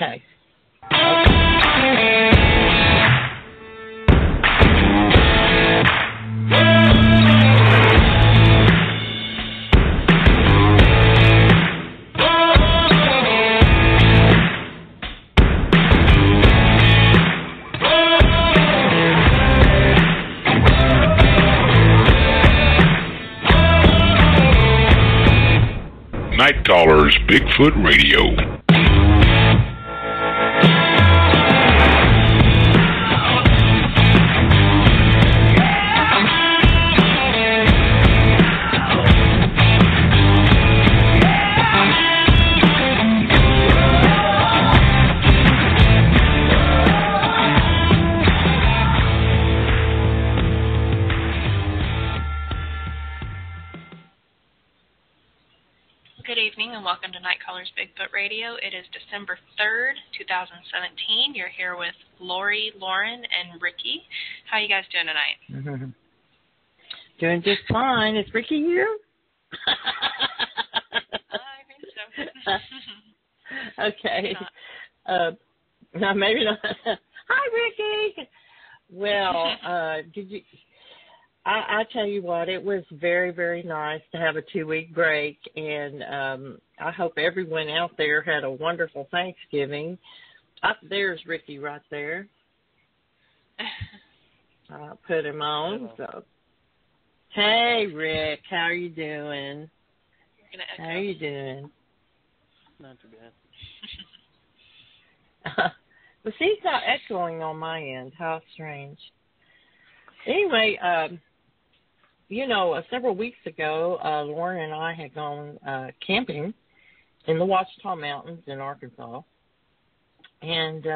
Okay. Night Callers Bigfoot Radio. Good evening and welcome to Night Callers Bigfoot Radio. It is December 3rd, 2017. You're here with Lori, Lauren, and Ricky. How you guys doing tonight? Mm-hmm. Doing just fine. Is Ricky here? I think so. Okay. No, maybe not. Hi, Ricky. Well, did you? I tell you what, it was very, very nice to have a 2-week break, and I hope everyone out there had a wonderful Thanksgiving. Up there's Ricky right there. I'll put him on. So, hey, Rick, how are you doing? How are you doing? Not too bad. Well, see, it's not echoing on my end. How strange. Anyway, several weeks ago, Lauren and I had gone camping in the Ouachita Mountains in Arkansas. And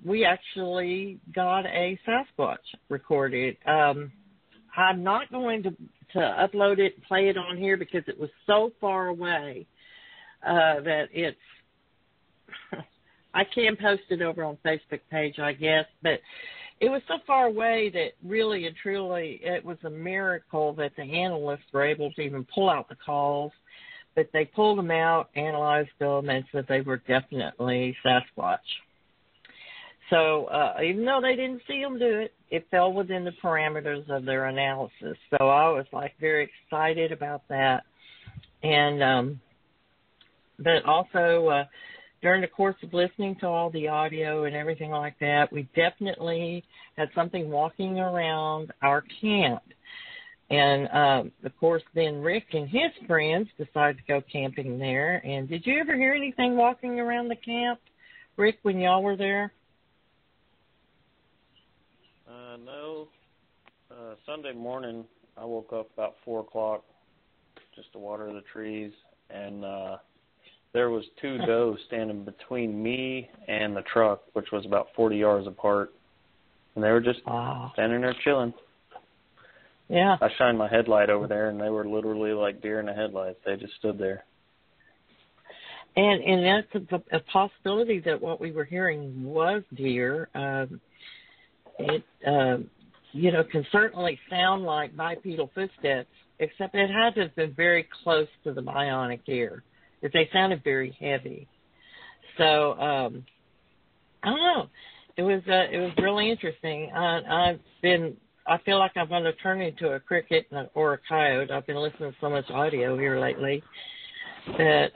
we actually got a Sasquatch recorded. I'm not going to upload it and play it on here because it was so far away that it's... I can post it over on Facebook page, I guess, but... It was so far away that really and truly it was a miracle that the analysts were able to even pull out the calls. But they pulled them out, analyzed them, and said they were definitely Sasquatch. So even though they didn't see them do it, it fell within the parameters of their analysis. So I was very excited about that. And but also during the course of listening to all the audio and everything like that, we definitely had something walking around our camp. And, of course, then Rick and his friends decided to go camping there. And did you ever hear anything walking around the camp, Rick, when y'all were there? No. Sunday morning, I woke up about 4 o'clock just to water the trees, and there was 2 does standing between me and the truck, which was about 40 yards apart. And they were just standing there chilling. Yeah. I shined my headlight over there, and they were literally like deer in the headlights. They just stood there. And that's a possibility that what we were hearing was deer. It, can certainly sound like bipedal footsteps, except it had to have been very close to the bionic ear. If they sounded very heavy. So, I don't know. It was really interesting. I feel like I'm going to turn into a cricket or a coyote. I've been listening to so much audio here lately that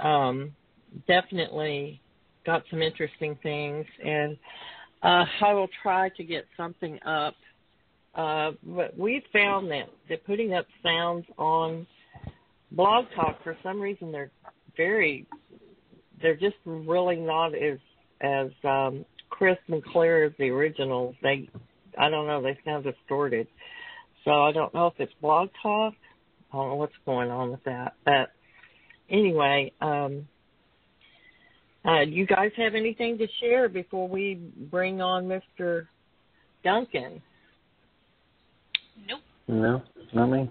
definitely got some interesting things. And I will try to get something up. But we found that putting up sounds on Blog Talk, for some reason, they're just really not as crisp and clear as the originals. I don't know, they sound distorted. So I don't know if it's Blog Talk. I don't know what's going on with that. But anyway, do you guys have anything to share before we bring on Mr. Duncan? Nope. No, not me.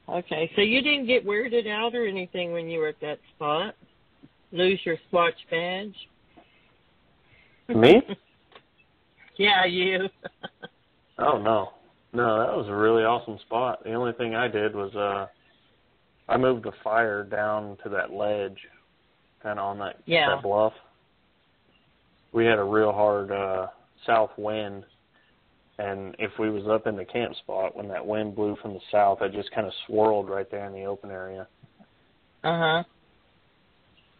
Okay, so you didn't get weirded out or anything when you were at that spot? Lose your Squatch badge? Me? Yeah, you. Oh, no. No, that was a really awesome spot. The only thing I did was I moved the fire down to that ledge, kind of on that, Yeah. that bluff. We had a real hard south wind, and if we was up in the camp spot, when that wind blew from the south, it just kind of swirled right there in the open area. Uh-huh.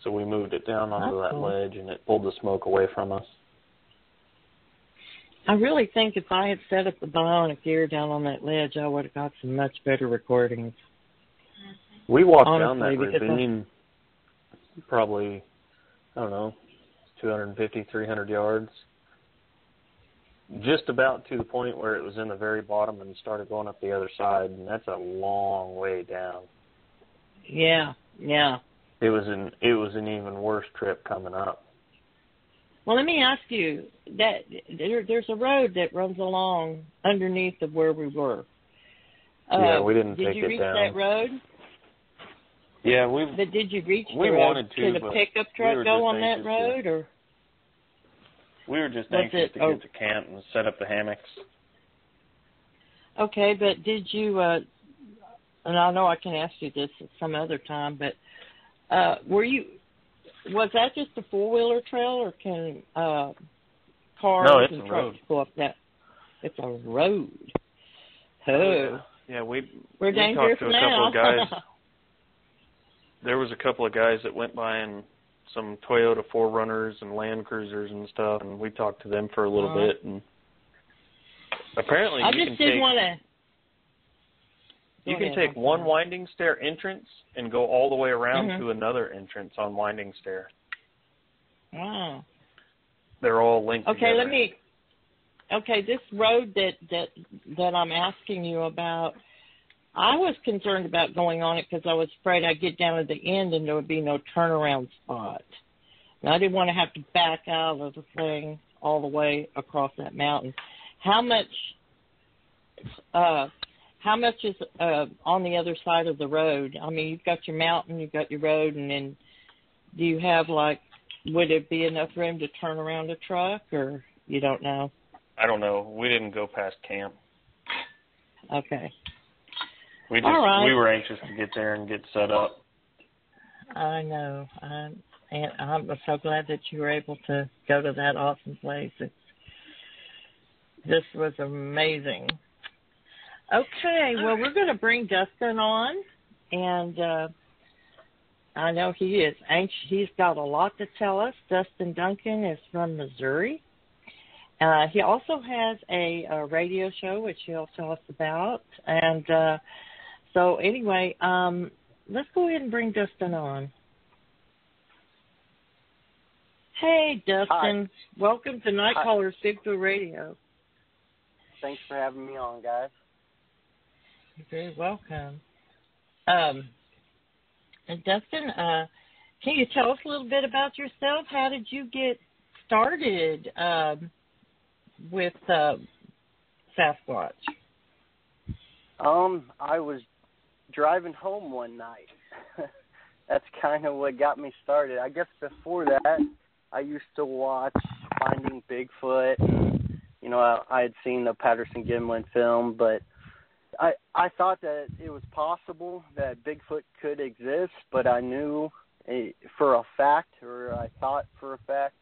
So we moved it down onto That's that cool. ledge, and it pulled the smoke away from us. I really think if I had set up the bionic ear down on that ledge, I would have got some much better recordings. We walked Honestly, down that because ravine probably, I don't know, 250, 300 yards, just about to the point where it was in the very bottom and started going up the other side, and that's a long way down. Yeah, yeah. It was an even worse trip coming up. Well, let me ask you, that there's a road that runs along underneath of where we were. Yeah, we didn't did take you it reach down. that road? Yeah, But did you reach we the road? wanted to, Could a but pickup we truck were go just on that anxious road, or we were just Was anxious it- to get to camp and set up the hammocks. okay? But did you? And I know I can ask you this at some other time, but was that just a 4-wheeler trail, or can cars No, it's and a trucks road. go up that? It's a road. Oh, Oh, yeah, we we're talked dangerous to a now. couple of guys. There was a couple of guys that went by in some Toyota 4Runners and Land Cruisers and stuff, and we talked to them for a little bit. And apparently, I you just can didn't take want to. you can take one winding stair entrance and go all the way around Mhm. to another entrance on winding stair. Wow. They're all linked Okay, together. Okay, this road that I'm asking you about, I was concerned about going on it because I was afraid I'd get down at the end and there would be no turnaround spot. And I didn't want to have to back out of the thing all the way across that mountain. How much is on the other side of the road? I mean, you've got your mountain, you've got your road, and then do you have, would it be enough room to turn around a truck, or you don't know? I don't know. We didn't go past camp. Okay. We All right. we were anxious to get there and get set up. I know. And I'm so glad that you were able to go to that awesome place. This was amazing. Okay, well, we're going to bring Dustin on, and I know he is anxious. He's got a lot to tell us. Dustin Duncan is from Missouri. He also has a radio show, which he'll tell us about. And so anyway, let's go ahead and bring Dustin on. Hey, Dustin. Hi. Welcome to Night Hi. Callers Bigfoot Radio. Thanks for having me on, guys. You're very welcome. And Dustin, can you tell us a little bit about yourself? How did you get started with Sasquatch? I was driving home one night. That's kind of what got me started. I guess before that, I used to watch Finding Bigfoot. And, you know, I had seen the Patterson-Gimlin film, but I thought that it was possible that Bigfoot could exist, but I knew for a fact, or I thought for a fact,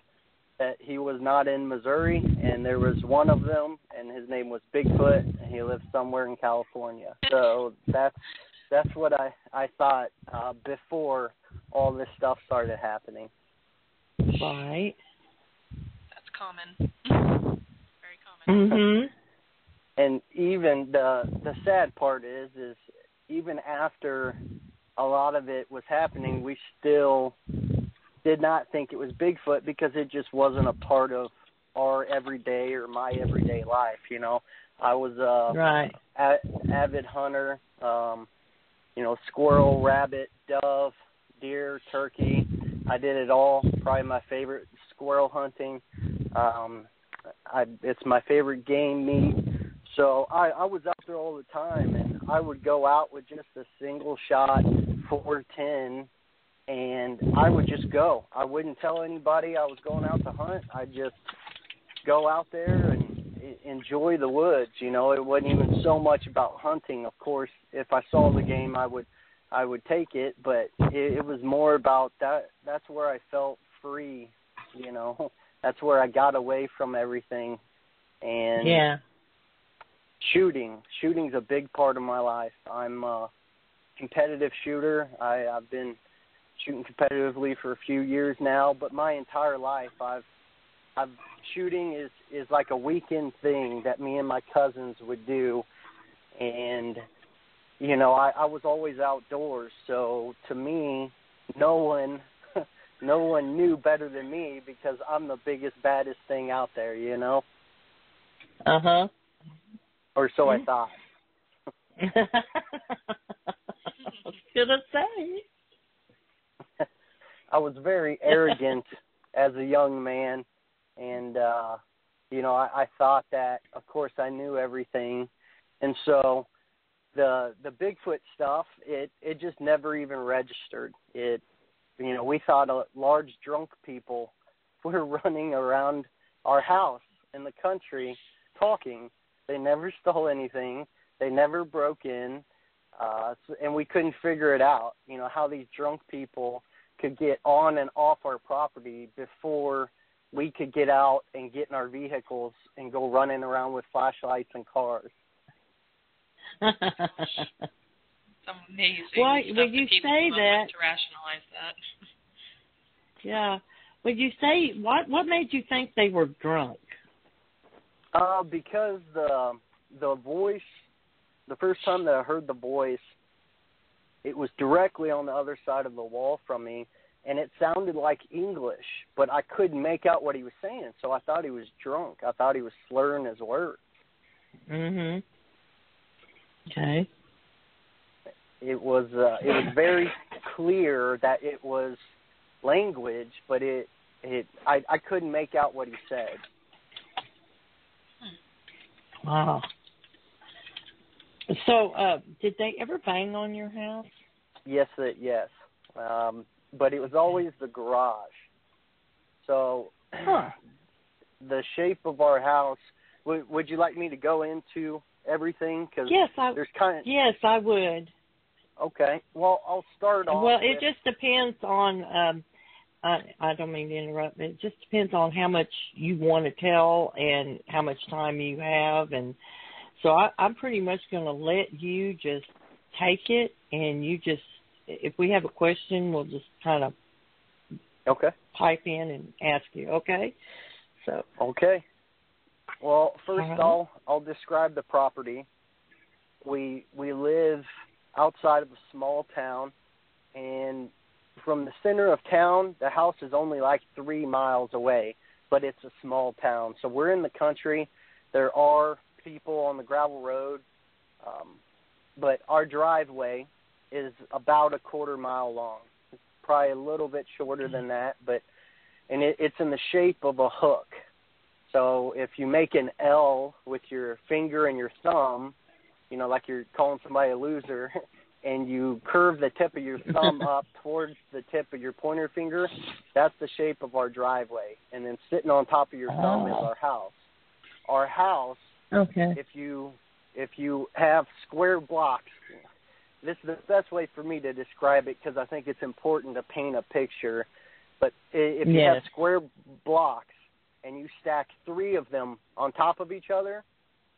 that he was not in Missouri, and there was one of them, and his name was Bigfoot, and he lived somewhere in California. So that's what I thought before all this stuff started happening. Right. That's common. Very common. Mm-hmm. And even the sad part is even after a lot of it was happening, we still did not think it was Bigfoot because it just wasn't a part of our everyday or my everyday life. You know, I was Right. avid hunter. You know, squirrel, rabbit, dove, deer, turkey. I did it all. Probably my favorite, squirrel hunting. It's my favorite game meat. So I was out there all the time, and I would go out with just a single shot 410, and I would just go. I wouldn't tell anybody I was going out to hunt. I'd just go out there and enjoy the woods. You know, it wasn't even so much about hunting. Of course, if I saw the game, I would I would take it, but it was more about that. That's where I felt free, you know. That's where I got away from everything. And shooting's a big part of my life. I'm a competitive shooter. I've been shooting competitively for a few years now, but my entire life I've shooting is like a weekend thing that me and my cousins would do. And you know, I was always outdoors, so to me, no one knew better than me because I'm the biggest, baddest thing out there, you know? Uh-huh. Or so I thought. I was gonna say. I was very arrogant as a young man, and, you know, I thought that, of course, I knew everything. And so the Bigfoot stuff, it just never even registered. You know, we thought large drunk people were running around our house in the country talking. They never stole anything. They never broke in. And we couldn't figure it out, you know, how these drunk people could get on and off our property before we could get out and get in our vehicles and go running around with flashlights and cars. It's amazing. Why would you say that? To rationalize that. Yeah. Would you say what made you think they were drunk? Because the voice, the first time that I heard the voice, it was directly on the other side of the wall from me, and it sounded like English, but I couldn't make out what he was saying, so I thought he was drunk. I thought he was slurring his words. Mhm. Okay. It was very clear that it was language, but I couldn't make out what he said. Wow. So, did they ever bang on your house? Yes. But it was always the garage. So, the shape of our house. Would you like me to go into everything? Cause yes, Yes, I would. Okay. Well, I'll start off. Well, it just depends on. I don't mean to interrupt, but it just depends on how much you want to tell and how much time you have, and so I'm pretty much going to let you just take it, and you just, if we have a question, we'll just kind of pipe in and ask you. Okay. So. Okay. Well, first I'll describe the property. We live outside of a small town, and from the center of town, the house is only like 3 miles away, but it's a small town. So we're in the country. There are people on the gravel road, but our driveway is about a quarter mile long. It's probably a little bit shorter than that, and it's in the shape of a hook. So if you make an L with your finger and your thumb, you know, like you're calling somebody a loser, and you curve the tip of your thumb up towards the tip of your pointer finger, that's the shape of our driveway. And then sitting on top of your thumb is our house. Our house, if you have square blocks, this is the best way for me to describe it because I think it's important to paint a picture. But if you have square blocks and you stack 3 of them on top of each other,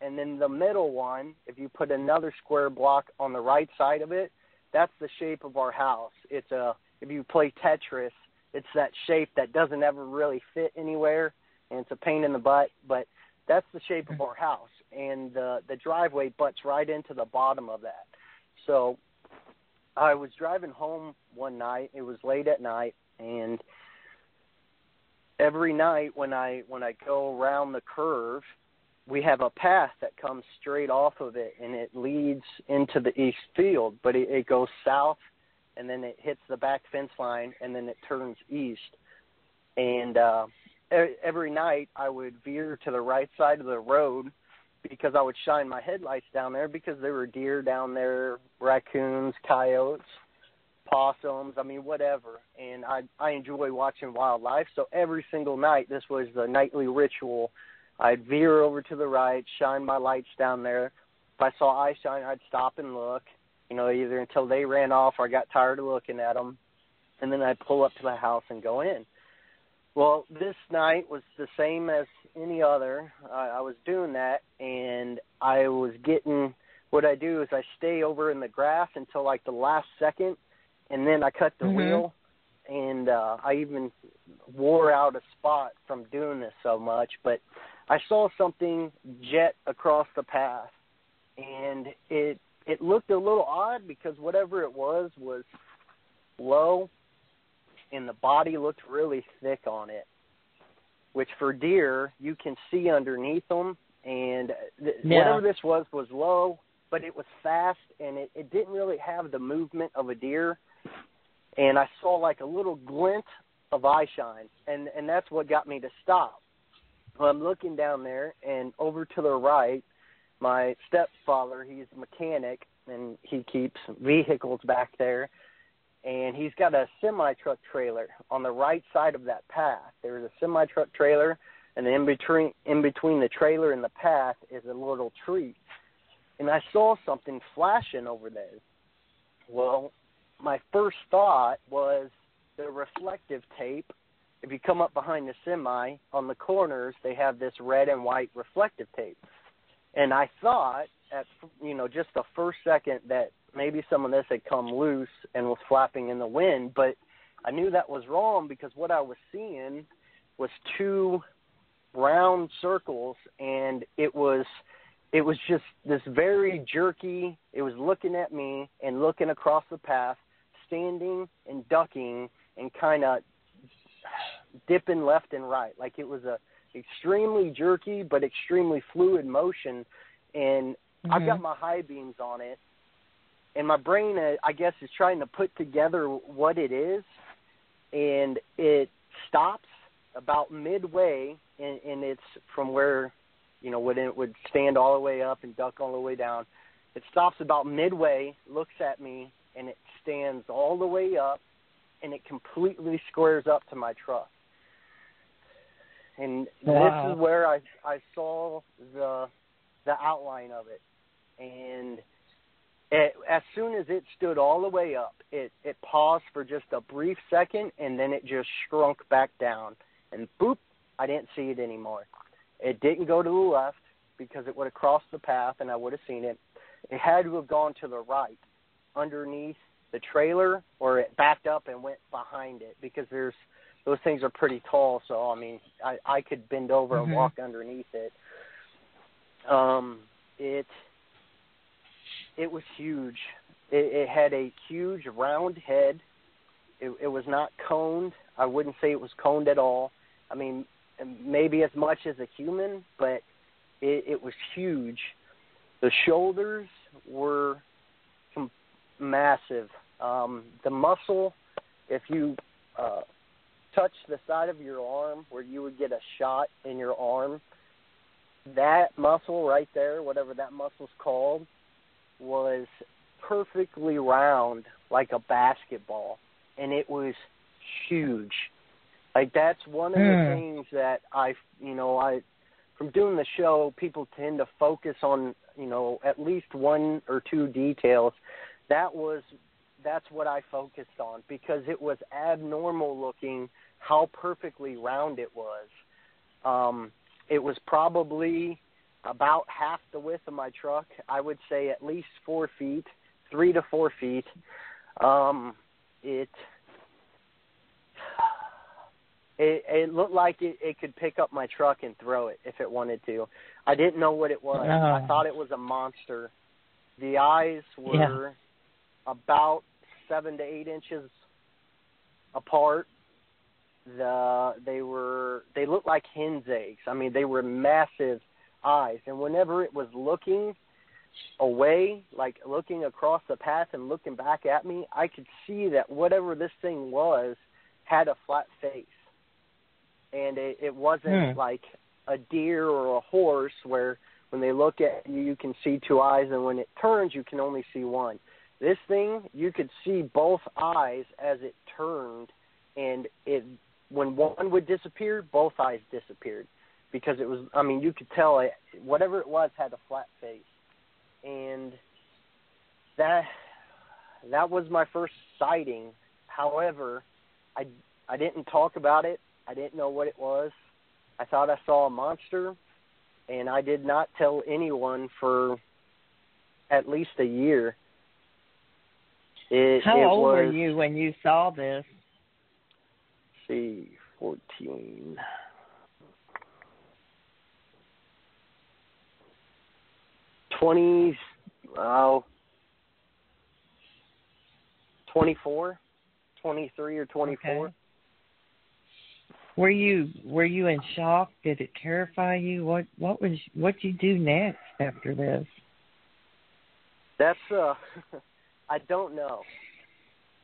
and then the middle one, if you put another square block on the right side of it, that's the shape of our house. It's if you play Tetris, it's that shape that doesn't ever really fit anywhere, and it's a pain in the butt, but that's the shape of our house. And the driveway butts right into the bottom of that. So I was driving home one night. It was late at night, and every night when I go around the curve, we have a path that comes straight off of it, and it leads into the east field, but it goes south, and then it hits the back fence line, and then it turns east. And every night I would veer to the right side of the road because I would shine my headlights down there because there were deer down there, raccoons, coyotes, possums, I mean, whatever. And I enjoy watching wildlife, so every single night this was the nightly ritual. I'd veer over to the right, shine my lights down there. If I saw eye shine, I'd stop and look. either until they ran off or I got tired of looking at them, and then I'd pull up to the house and go in. Well, this night was the same as any other. I was doing that, and I was getting, what I do is I stay over in the grass until like the last second, and then I cut the wheel, and I even wore out a spot from doing this so much. But I saw something jet across the path, and it looked a little odd because whatever it was low, and the body looked really thick on it, which for deer, you can see underneath them. And whatever this was low, but it was fast, and it didn't really have the movement of a deer. And I saw like a little glint of eye shine, and that's what got me to stop. Well, I'm looking down there, and over to the right, my stepfather, he's a mechanic, and he keeps vehicles back there. And he's got a semi-truck trailer on the right side of that path. There's a semi-truck trailer, and in between the trailer and the path is a little tree. And I saw something flashing over there. Well, my first thought was the reflective tape. If you come up behind the semi, on the corners, they have this red and white reflective tape. And I thought, at just the first second, that maybe some of this had come loose and was flapping in the wind, but I knew that was wrong because what I was seeing was two round circles, and it was just this very jerky. It was looking at me and looking across the path, standing and ducking and kind of dipping left and right. Like it was a extremely jerky but extremely fluid motion, and I've got my high beams on it. And my brain, I guess, is trying to put together what it is, and it stops about midway, and it's from where, when it would stand all the way up and duck all the way down. It stops about midway, looks at me, and it stands all the way up, and it completely squares up to my truck. And this is where I saw the outline of it, and as soon as it stood all the way up, it paused for just a brief second, and then it just shrunk back down. And boop, I didn't see it anymore. It didn't go to the left because it would have crossed the path and I would have seen it. It had to have gone to the right, underneath the trailer, or it backed up and went behind it because those things are pretty tall. So, I mean, I could bend over and walk underneath it. It was huge. It had a huge round head. It was not coned. I wouldn't say it was coned at all. I mean, maybe as much as a human, but it was huge. The shoulders were massive. The muscle, if you touch the side of your arm where you would get a shot in your arm, that muscle right there, whatever that muscle's called, was perfectly round like a basketball, and it was huge. Like, that's one of the things that I from doing the show, people tend to focus on, at least one or two details. That's what I focused on because it was abnormal looking how perfectly round it was. It was probably about half the width of my truck. I would say at least 4 feet, 3 to 4 feet. It looked like it could pick up my truck and throw it if it wanted to. I didn't know what it was. I thought it was a monster. The eyes were about 7 to 8 inches apart. They looked like hen's eggs. I mean, they were massive eyes, and whenever it was looking away, like looking across the path and looking back at me, I could see that whatever this thing was had a flat face, and it wasn't like a deer or a horse where when they look at you, you can see 2 eyes, and when it turns, you can only see one. This thing, you could see both eyes as it turned, and when one would disappear, both eyes disappeared. Because it was, I mean, you could tell whatever it was had a flat face. And that, that was my first sighting. However, I didn't talk about it. I didn't know what it was. I thought I saw a monster, and I did not tell anyone for at least a year. How old were you when you saw this? Let's see, 14. 24, 23 or 24. Okay. Were you in shock? Did it terrify you? What'd you do next after this? That's I don't know.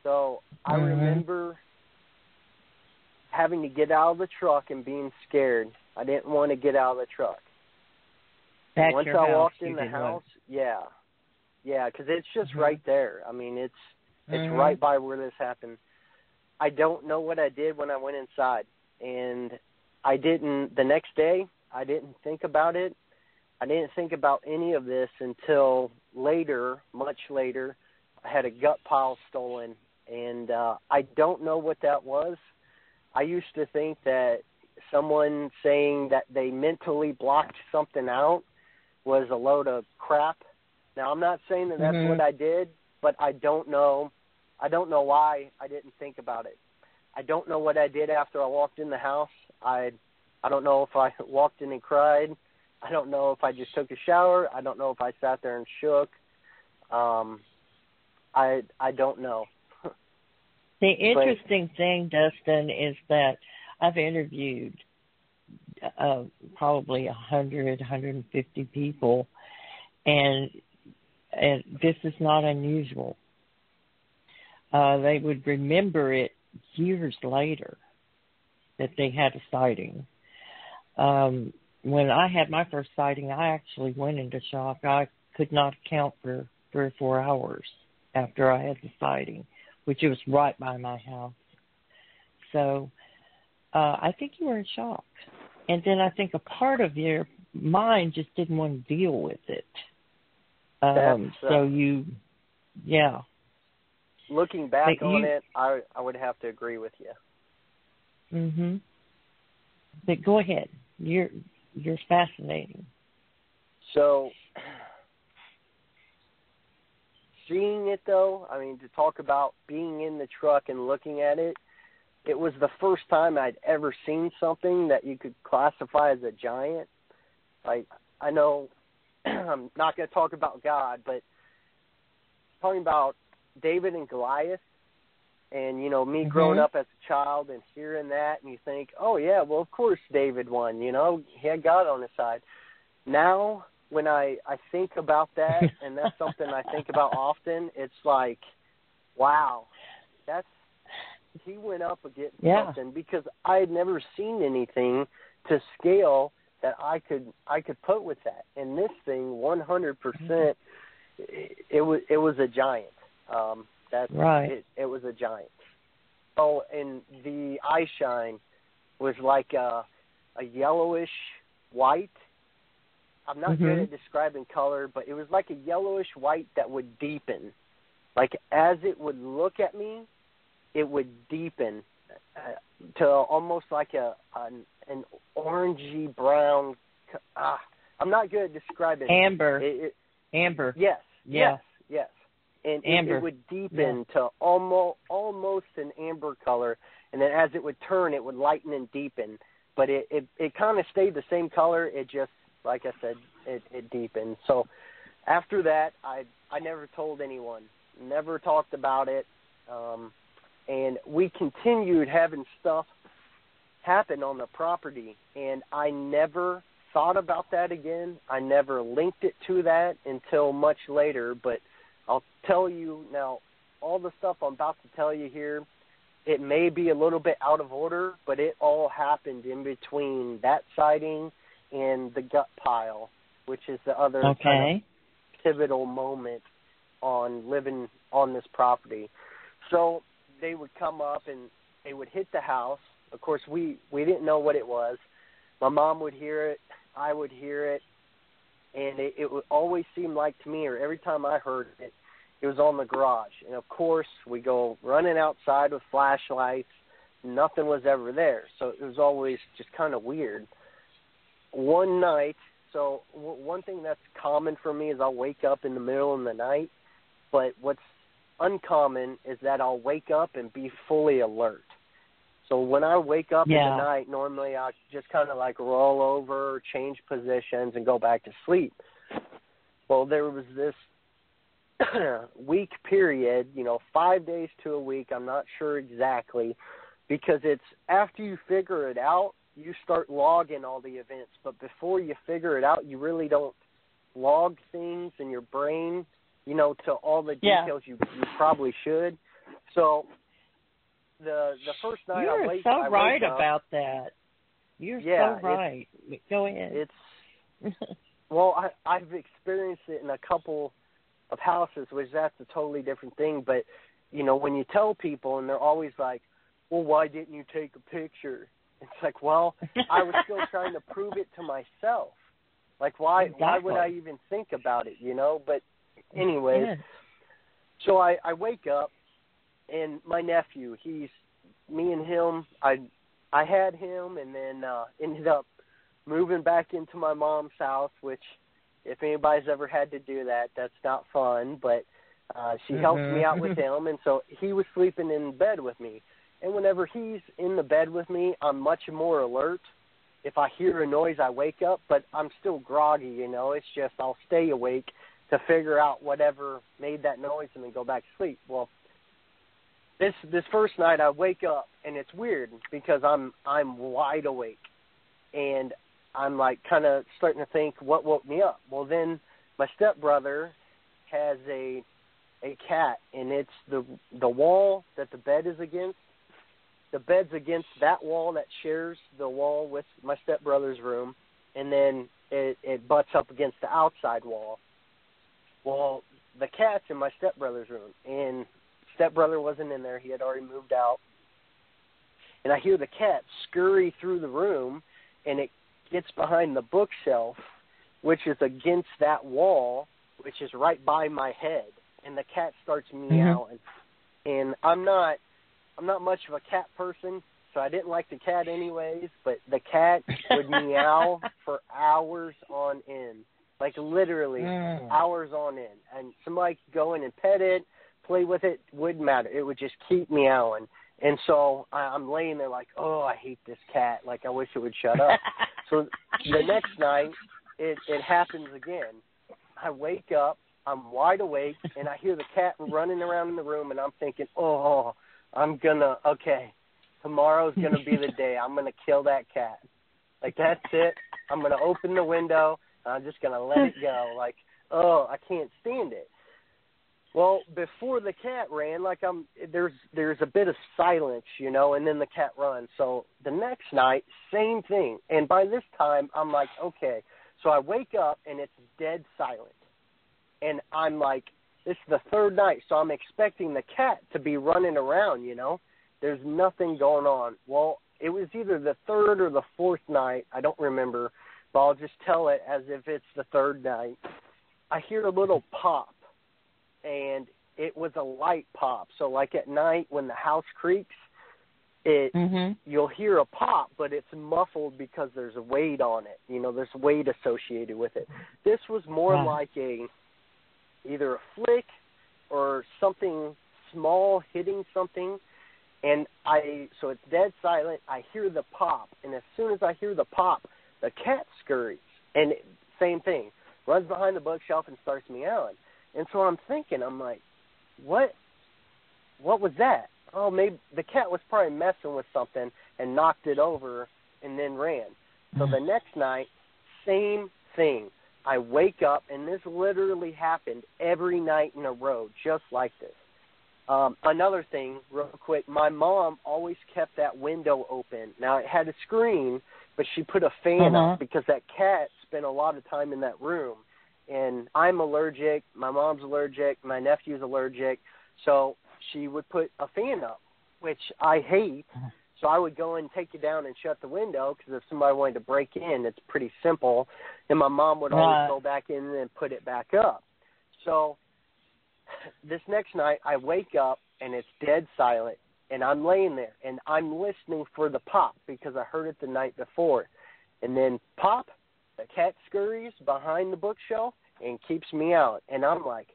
So I remember having to get out of the truck and being scared. I didn't want to get out of the truck. That's Once your I house, walked in the house, yeah, because it's just right there. I mean, it's right by where this happened. I don't know what I did when I went inside, and I didn't. The next day, I didn't think about it. I didn't think about any of this until later, much later. I had a gut pile stolen, and I don't know what that was. I used to think that someone saying that they mentally blocked something out was a load of crap. Now, I'm not saying that that's what I did, but I don't know. I don't know why I didn't think about it. I don't know what I did after I walked in the house. I don't know if I walked in and cried. I don't know if I just took a shower. I don't know if I sat there and shook. I don't know. The interesting thing, Dustin, is that I've interviewed probably 100, 150 people, and this is not unusual. They would remember it years later that they had a sighting. When I had my first sighting, I actually went into shock. I could not count for 3 or 4 hours after I had the sighting, which was right by my house. So I think you were in shock. And then I think a part of your mind just didn't want to deal with it. So you, yeah. Looking back on it, I would have to agree with you. But go ahead. You're fascinating. So, seeing it though, I mean, to talk about being in the truck and looking at it, it was the first time I'd ever seen something that you could classify as a giant. Like, I know I'm not going to talk about God, but talking about David and Goliath, and, you know, me growing up as a child and hearing that, and you think, oh, yeah, well, of course David won, you know, he had God on his side. Now, when I think about that, and that's something I think about often, it's like, wow, he went up against something, because I had never seen anything to scale that I could put with that. And this thing, 100%, it was a giant. That's right. It was a giant. Oh, and the eye shine was like a yellowish white. I'm not good at describing color, but it was like a yellowish white that would deepen. Like, as it would look at me, it would deepen to almost like an orangey brown. I'm not good at describing amber. Amber. Yes. Yeah. Yes. And it would deepen to almost an amber color, and then as it would turn, it would lighten and deepen. But it kind of stayed the same color. It just, like I said, it deepened. So after that, I never told anyone, never talked about it, and we continued having stuff happen on the property, and I never thought about that again. I never linked it to that until much later, but I'll tell you now, all the stuff I'm about to tell you here, it may be a little bit out of order, but it all happened in between that sighting and the gut pile, which is the other kind of pivotal moment on living on this property. So they would come up and they would hit the house. Of course, we didn't know what it was. My mom would hear it. I would hear it. And it would always seem like to me, or every time I heard it, It was on the garage. And, of course, we go running outside with flashlights. Nothing was ever there. So it was always just kind of weird. One night, so one thing that's common for me is I'll wake up in the middle of the night. But what's uncommon is that I'll wake up and be fully alert. So when I wake up in the night, normally I just kind of like roll over, change positions, and go back to sleep. Well, there was this week period, 5 days to a week, I'm not sure exactly, because it's after you figure it out, you start logging all the events. But before you figure it out, you really don't log things in your brain, to all the details you probably should. So the first night I wake up. You're so right about that. You're so right. Go ahead. Well, I've experienced it in a couple of houses, which that's a totally different thing. But, when you tell people and they're always like, well, why didn't you take a picture? It's like, well, I was still trying to prove it to myself. Like, why would I even think about it, But anyways, so I wake up, and my nephew, me and him, I had him and then ended up moving back into my mom's house, which if anybody's ever had to do that, that's not fun, but she helped me out with him, and so he was sleeping in bed with me. And whenever he's in the bed with me, I'm much more alert. If I hear a noise, I wake up, but I'm still groggy, It's just I'll stay awake to figure out whatever made that noise and then go back to sleep. Well, this first night I wake up, and it's weird because I'm wide awake, and I'm like kind of starting to think what woke me up. Well, then my stepbrother has a cat, and it's the wall that the bed is against. The bed's against that wall that shares the wall with my stepbrother's room, and then it butts up against the outside wall. Well, the cat's in my stepbrother's room, and stepbrother wasn't in there. He had already moved out. And I hear the cat scurry through the room, and it gets behind the bookshelf, which is against that wall, which is right by my head. And the cat starts meowing. And I'm not much of a cat person, so I didn't like the cat anyways, but the cat would meow for hours on end. Like literally hours on end. And somebody could go in and pet it, play with it, wouldn't matter. It would just keep meowing. And so I'm laying there like, oh, I hate this cat. Like, I wish it would shut up. So the next night, it happens again. I wake up, I'm wide awake, and I hear the cat running around in the room, and I'm thinking, tomorrow's going to be the day. I'm going to kill that cat. Like, that's it. I'm going to open the window. I'm just going to let it go. Like, I can't stand it. Well, before the cat ran, there's a bit of silence, and then the cat runs. So the next night, same thing. And by this time, I'm like, okay. So I wake up, and it's dead silent. And I'm like, this is the third night, so I'm expecting the cat to be running around, There's nothing going on. Well, it was either the third or the fourth night. I don't remember, but I'll just tell it as if it's the third night. I hear a little pop, and it was a light pop. So like at night when the house creaks, you'll hear a pop, but it's muffled because there's a weight on it. There's weight associated with it. This was more like either a flick or something small hitting something. And so it's dead silent. I hear the pop, and as soon as I hear the pop, the cat scurries. And same thing, runs behind the bookshelf and starts meowing. And so I'm thinking, I'm like, what was that? Oh, maybe the cat was probably messing with something and knocked it over and then ran. So the next night, same thing. I wake up, and this literally happened every night in a row, just like this. Another thing, real quick, my mom always kept that window open. Now, it had a screen, but she put a fan up because that cat spent a lot of time in that room. And I'm allergic, my mom's allergic, my nephew's allergic, so she would put a fan up, which I hate. So I would go and take it down and shut the window because if somebody wanted to break in, it's pretty simple. And my mom would always go back in and put it back up. So this next night, I wake up, and it's dead silent, and I'm laying there, and I'm listening for the pop because I heard it the night before. And then pop, the cat scurries behind the bookshelf and keeps me out. And I'm like,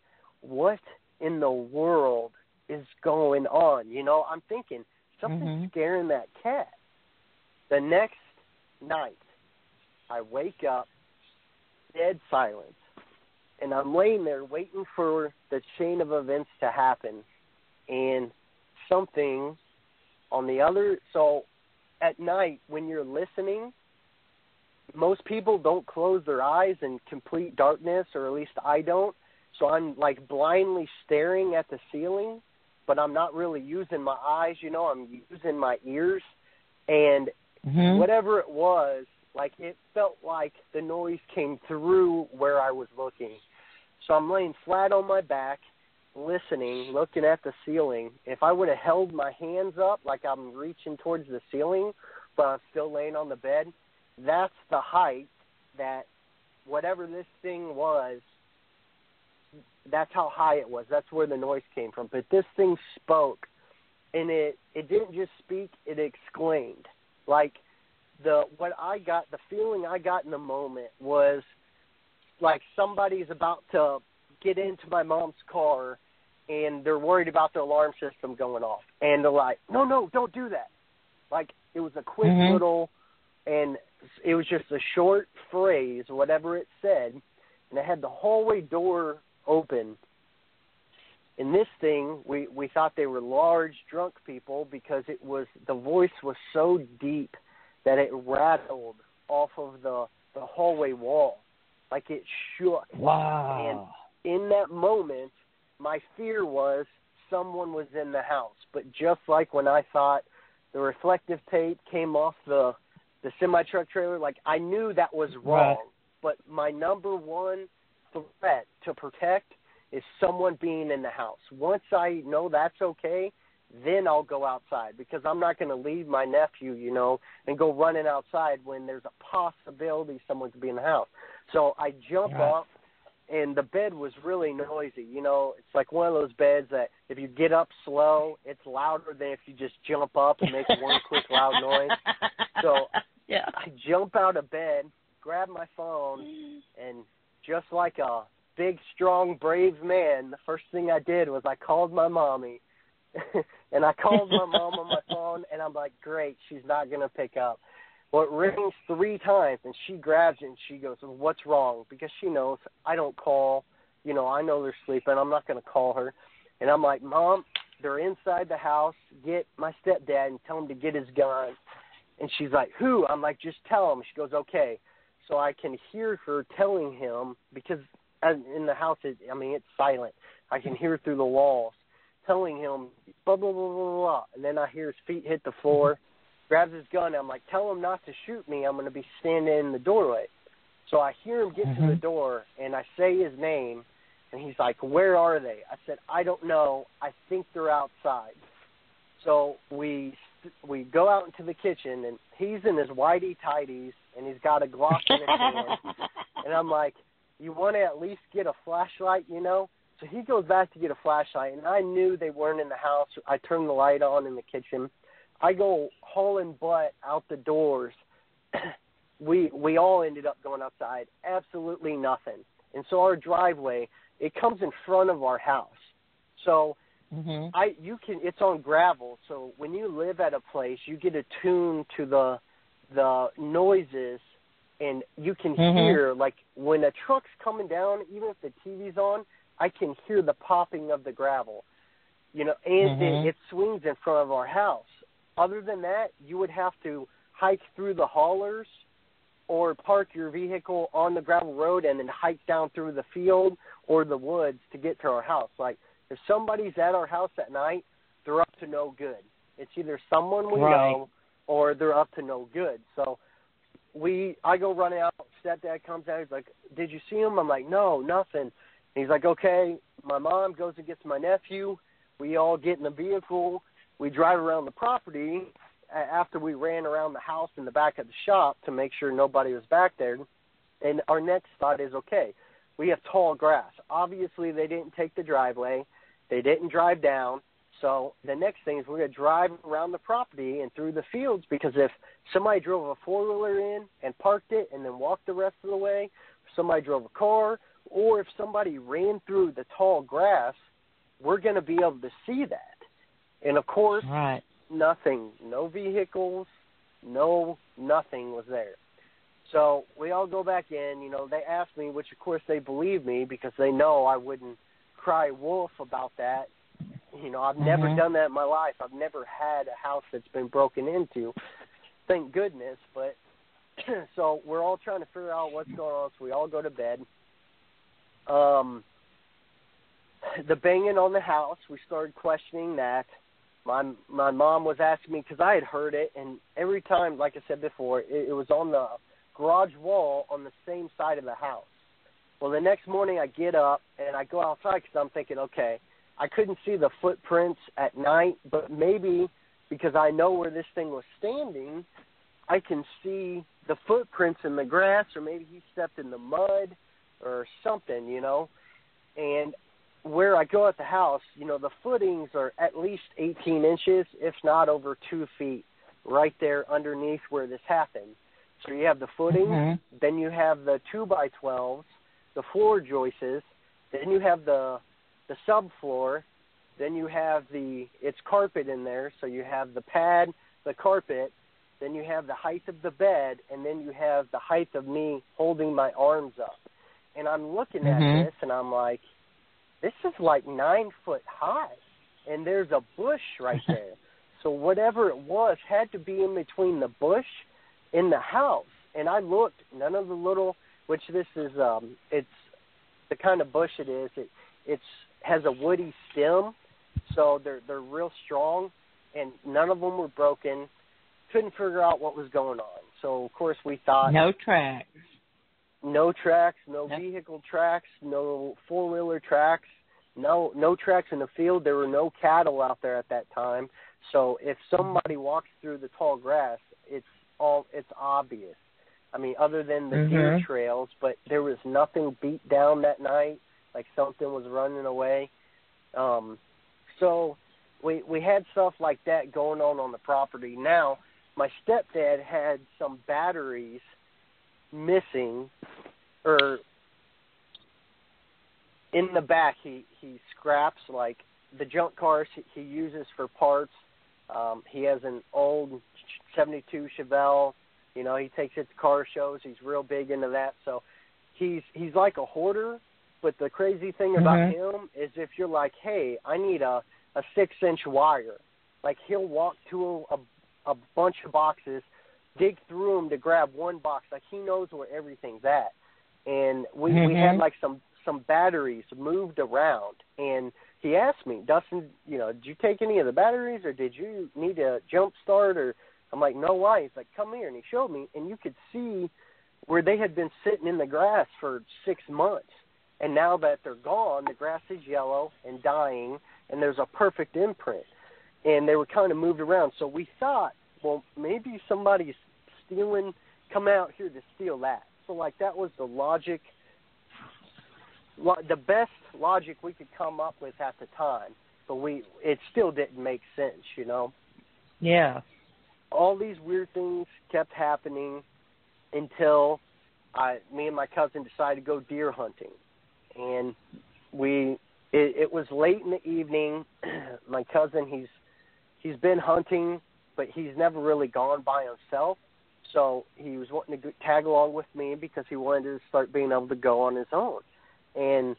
what in the world is going on? You know, I'm thinking, something's scaring that cat. The next night, I wake up, dead silence, and I'm laying there waiting for the chain of events to happen. And something on the other, so at night when you're listening, most people don't close their eyes in complete darkness, or at least I don't. So I'm like blindly staring at the ceiling, but I'm not really using my eyes, you know, I'm using my ears. And whatever it was, like it felt like the noise came through where I was looking. So I'm laying flat on my back, listening, looking at the ceiling. If I would have held my hands up like I'm reaching towards the ceiling, but I'm still laying on the bed, that's the height that whatever this thing was, that's how high it was. That's where the noise came from. But this thing spoke, and it didn't just speak, it exclaimed. Like the feeling I got in the moment was like somebody's about to get into my mom's car, and they're worried about the alarm system going off. And they're like, no, don't do that. Like, it was a quick little, and it was just a short phrase, whatever it said, and it had the hallway door open. And this thing, we thought they were large, drunk people because the voice was so deep that it rattled off of the hallway wall. Like it shook. Wow. And in that moment, my fear was someone was in the house. But just like when I thought the reflective tape came off the semi-truck trailer, like I knew that was wrong. Right. But my number one threat to protect is someone being in the house. Once I know that's okay, then I'll go outside, because I'm not going to leave my nephew, you know, and go running outside when there's a possibility someone could be in the house. So I jump up, and the bed was really noisy. You know, it's like one of those beds that if you get up slow, it's louder than if you just jump up and make one quick loud noise. So I jump out of bed, grab my phone, and just like a big, strong, brave man, the first thing I did was I called my mommy. And I called my mom on my phone, and I'm like, great, she's not going to pick up. Well, it rings 3 times, and she grabs it, and she goes, well, what's wrong? Because she knows I don't call. You know, I know they're sleeping. I'm not going to call her. And I'm like, Mom, they're inside the house. Get my stepdad and tell him to get his gun. And she's like, who? I'm like, just tell him. She goes, okay. So I can hear her telling him, because in the house, it's silent. I can hear through the walls, telling him, blah, blah, blah, blah, blah. And then I hear his feet hit the floor, grabs his gun, and I'm like, tell him not to shoot me. I'm going to be standing in the doorway. So I hear him get to the door, and I say his name, and he's like, where are they? I said, I don't know. I think they're outside. So we go out into the kitchen, and he's in his whitey-tighties, and he's got a Glock in his hand. And I'm like, you want to at least get a flashlight, you know? So he goes back to get a flashlight, and I knew they weren't in the house. I turned the light on in the kitchen. I go hauling butt out the doors. We all ended up going outside. Absolutely nothing. And so our driveway, it comes in front of our house. So it's on gravel. So when you live at a place, you get attuned to the noises, and you can hear, like when a truck's coming down, even if the TV's on, I can hear the popping of the gravel, you know, and it swings in front of our house. Other than that, you would have to hike through the haulers or park your vehicle on the gravel road and then hike down through the field or the woods to get to our house. Like, if somebody's at our house at night, they're up to no good. It's either someone we know or they're up to no good. So I go running out. Stepdad comes out. He's like, did you see him? I'm like, no, nothing. He's like, okay. My mom goes and gets my nephew. We all get in the vehicle. We drive around the property after we ran around the house in the back of the shop to make sure nobody was back there. And our next thought is, okay, we have tall grass. Obviously, they didn't take the driveway. They didn't drive down. So the next thing is we're going to drive around the property and through the fields, because if somebody drove a four-wheeler in and parked it and then walked the rest of the way, if somebody drove a car, or if somebody ran through the tall grass, we're going to be able to see that. And, of course, right. Nothing, no vehicles, nothing was there. So we all go back in. You know, they asked me, which, of course, they believe me because they know I wouldn't cry wolf about that. You know, I've never done that in my life. I've never had a house that's been broken into, thank goodness. But so we're all trying to figure out what's going on, so we all go to bed. The banging on the house, we started questioning that. My mom was asking me, because I had heard it, and every time, like I said before, it was on the garage wall on the same side of the house. Well, the next morning I get up and I go outside because I'm thinking, okay, I couldn't see the footprints at night, but maybe because I know where this thing was standing, I can see the footprints in the grass, or maybe he stepped in the mud or something, you know. And where I go at the house, you know, the footings are at least 18 inches, if not over 2 feet, right there underneath where this happened. So you have the footings, then you have the 2x12s, the floor joists, then you have the subfloor, then you have it's carpet in there, so you have the pad, the carpet, then you have the height of the bed, and then you have the height of me holding my arms up. And I'm looking at this, and I'm like, this is like 9 foot high, and there's a bush right there. So whatever it was had to be in between the bush and the house. And I looked, none of the little, which this is, it's the kind of bush it is. It has a woody stem, so they're real strong, and none of them were broken. Couldn't figure out what was going on. So, of course, we thought... No tracks. No tracks, no vehicle tracks, no four-wheeler tracks, no tracks in the field. There were no cattle out there at that time. So if somebody walks through the tall grass, it's obvious. I mean, other than the deer trails, but there was nothing beat down that night, like something was running away. So we had stuff like that going on the property. Now, my stepdad had some batteries missing, or in the back he scraps, like the junk cars he uses for parts. He has an old 72 Chevelle. You know, he takes it to car shows. He's real big into that. So he's like a hoarder. But the crazy thing about him is if you're like, hey, I need a 6-inch wire, like he'll walk to a bunch of boxes, dig through them to grab one box. Like he knows where everything's at. And we had like some batteries moved around, and he asked me, Dustin, you know, did you take any of the batteries, or did you need a jump start? Or I'm like, no, why? He's like, come here, and he showed me, and you could see where they had been sitting in the grass for 6 months, and now that they're gone, the grass is yellow and dying, and there's a perfect imprint, and they were kind of moved around. So we thought, well, maybe somebody's come out here to steal that. So, like, that was the logic, the best logic we could come up with at the time. But it still didn't make sense, you know? Yeah. All these weird things kept happening until me and my cousin decided to go deer hunting. And it was late in the evening. My cousin, he's been hunting, but he's never really gone by himself. So he was wanting to tag along with me because he wanted to start being able to go on his own. And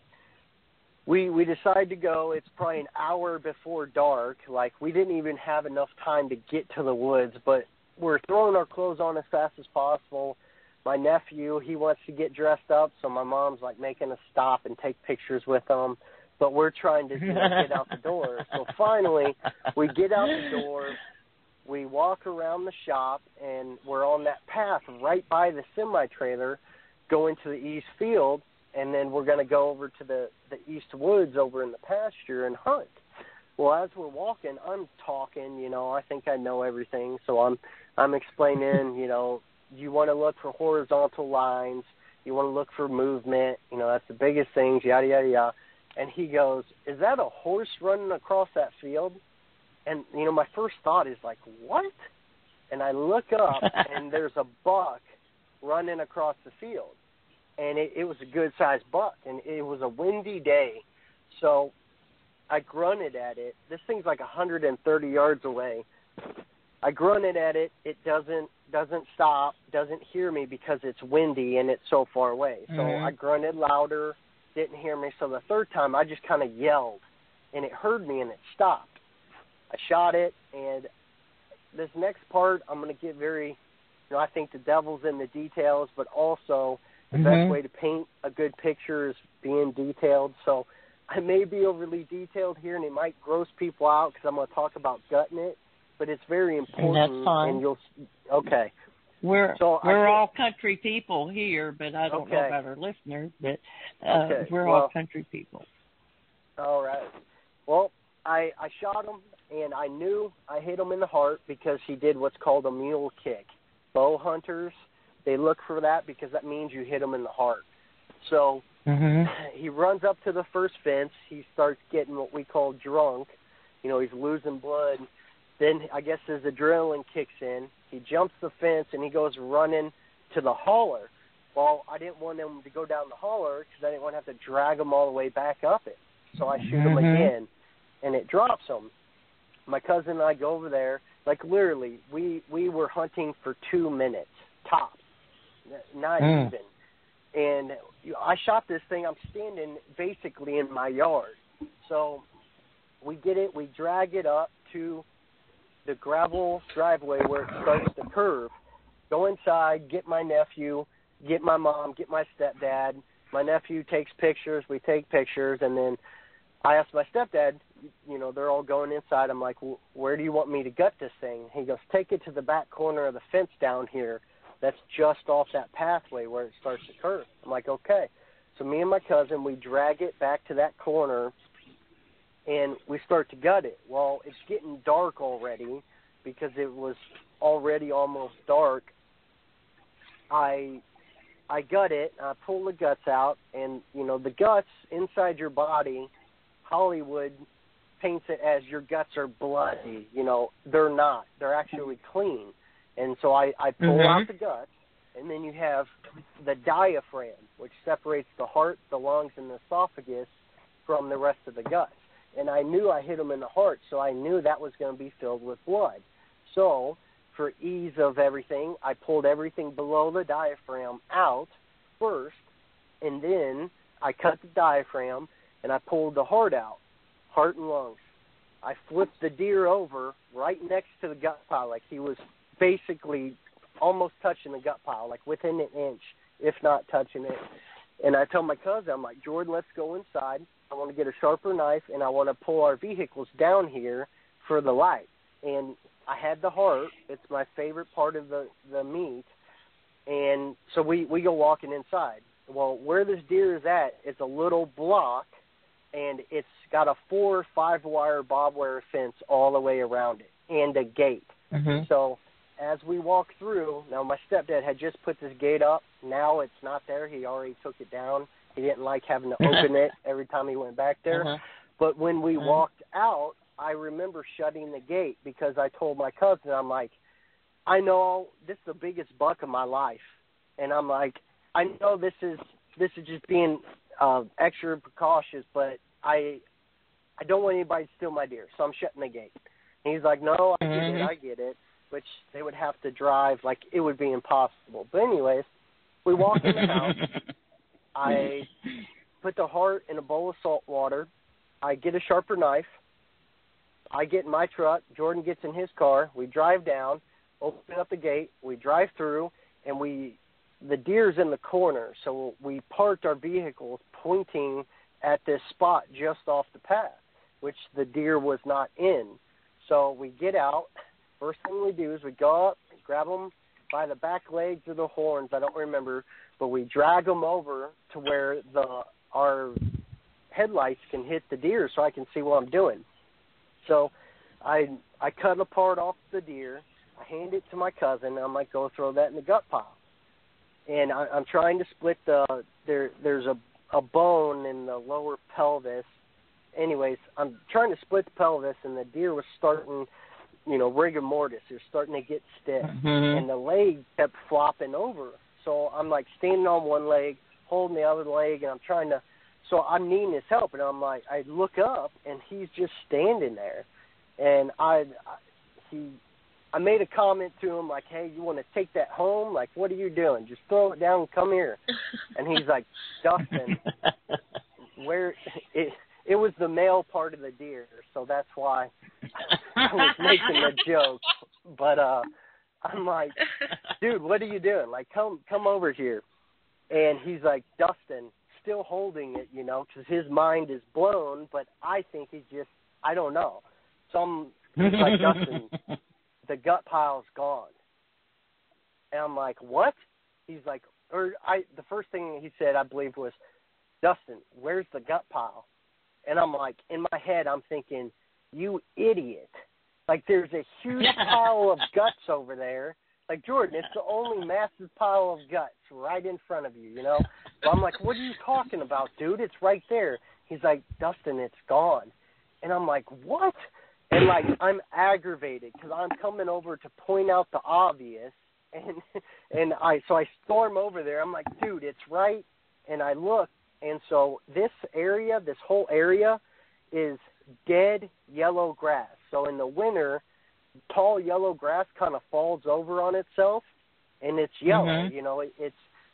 we decided to go. It's probably an hour before dark. Like, we didn't even have enough time to get to the woods, but we're throwing our clothes on as fast as possible. My nephew, he wants to get dressed up, so my mom's, like, making us stop and take pictures with him. But we're trying to get out the door. So finally, we get out the door. We walk around the shop, and we're on that path right by the semi-trailer going to the east field, and then we're going to go over to the east woods over in the pasture and hunt. Well, as we're walking, I'm talking, you know, I think I know everything, so I'm explaining, you know, you want to look for horizontal lines, You want to look for movement. You know, that's the biggest things, yada, yada, yada. And he goes, is that a horse running across that field? And, you know, my first thought is like, what? And I look up, and there's a buck running across the field. And it was a good-sized buck, and it was a windy day. So I grunted at it. This thing's like 130 yards away. I grunted at it. It doesn't stop, doesn't hear me because it's windy and it's so far away. So I grunted louder, didn't hear me. So the third time I just kind of yelled, and it heard me and it stopped. I shot it, and this next part I'm going to get very, you know, I think the devil's in the details, but also the best way to paint a good picture is being detailed. So I may be overly detailed here, and it might gross people out because I'm going to talk about gutting it, but it's very important. And that's fine. And you'll, okay. We're all country people here, but I don't know about our listeners, but we're all country people. All right. Well, I shot him, and I knew I hit him in the heart because he did what's called a mule kick. Bow hunters, they look for that because that means you hit him in the heart. So he runs up to the first fence. He starts getting what we call drunk. You know, he's losing blood. Then I guess his adrenaline kicks in. He jumps the fence, and he goes running to the holler. Well, I didn't want him to go down the holler because I didn't want to have to drag him all the way back up it. So I shoot him again, and it drops him. My cousin and I go over there. Like, literally, we were hunting for 2 minutes, tops, not even. And I shot this thing. I'm standing basically in my yard. So we get it. We drag it up to the gravel driveway where it starts to curve. Go inside, get my nephew, get my mom, get my stepdad. My nephew takes pictures. We take pictures. And then I asked my stepdad, you know, they're all going inside. I'm like, well, where do you want me to gut this thing? He goes, take it to the back corner of the fence down here. That's just off that pathway where it starts to curve. I'm like, okay. So me and my cousin, we drag it back to that corner, and we start to gut it. Well, it's getting dark already because it was already almost dark. I gut it, I pull the guts out, and, you know, the guts inside your body, Hollywood paints it as your guts are bloody. You know, they're not. They're actually clean. And so I pull out the guts, and then you have the diaphragm, which separates the heart, the lungs, and the esophagus from the rest of the guts. And I knew I hit him in the heart, so I knew that was going to be filled with blood. So for ease of everything, I pulled everything below the diaphragm out first, and then I cut the diaphragm, and I pulled the heart out, heart and lungs. I flipped the deer over right next to the gut pile, like he was basically almost touching the gut pile, like within an inch, if not touching it. And I tell my cousin, I'm like, Jordan, let's go inside. I want to get a sharper knife, and I want to pull our vehicles down here for the light. And I had the heart. It's my favorite part of the meat. And so we go walking inside. Well, where this deer is at, it's a little block, and it's got a 4 or 5 wire barbed wire fence all the way around it and a gate. So as we walk through, now my stepdad had just put this gate up. Now it's not there. He already took it down. He didn't like having to open it every time he went back there. But when we walked out, I remember shutting the gate because I told my cousin, I'm like, I know this is the biggest buck of my life. And I'm like, I know this is just being extra precautious, but I don't want anybody to steal my deer, so I'm shutting the gate. And he's like, no, I get it, which they would have to drive, like it would be impossible. But anyways, we walk in the house. I put the heart in a bowl of salt water. I get a sharper knife. I get in my truck. Jordan gets in his car. We drive down, open up the gate. We drive through, and the deer's in the corner. So we parked our vehicles pointing at this spot just off the path, which the deer was not in. So we get out. First thing we do is we go up, grab them by the back legs or the horns, I don't remember, but we drag them over to where our headlights can hit the deer so I can see what I'm doing. So I cut a part off the deer. I hand it to my cousin. I'm like, go throw that in the gut pile. and I'm trying to split there's a bone in the lower pelvis. Anyways, I'm trying to split the pelvis, and the deer was starting, rigor mortis. They're starting to get stiff, and the leg kept flopping over. So I'm like standing on one leg, holding the other leg, and I'm trying to. So I'm needing his help, and I'm like, I look up, and he's just standing there, and I made a comment to him like, hey, you want to take that home? Like, what are you doing? Just throw it down and come here. And he's like, Dustin, it was the male part of the deer, so that's why I was making the joke. But I'm like, dude, what are you doing? Like, come over here. And he's like, Dustin, still holding it, because his mind is blown, but I think I don't know. He's like, Dustin, the gut pile's gone. And I'm like, what? He's like, the first thing he said, I believe, was, Dustin, where's the gut pile? And I'm like, in my head, I'm thinking, you idiot. Like, there's a huge pile of guts over there. Like, Jordan, it's the only massive pile of guts right in front of you, So I'm like, what are you talking about, dude? It's right there. He's like, Dustin, it's gone. And I'm like, what? And, like, I'm aggravated because I'm coming over to point out the obvious. So I storm over there. I'm like, dude, it's right. And I look. And so this whole area is dead yellow grass. So in the winter, tall yellow grass kind of falls over on itself, and it's yellow.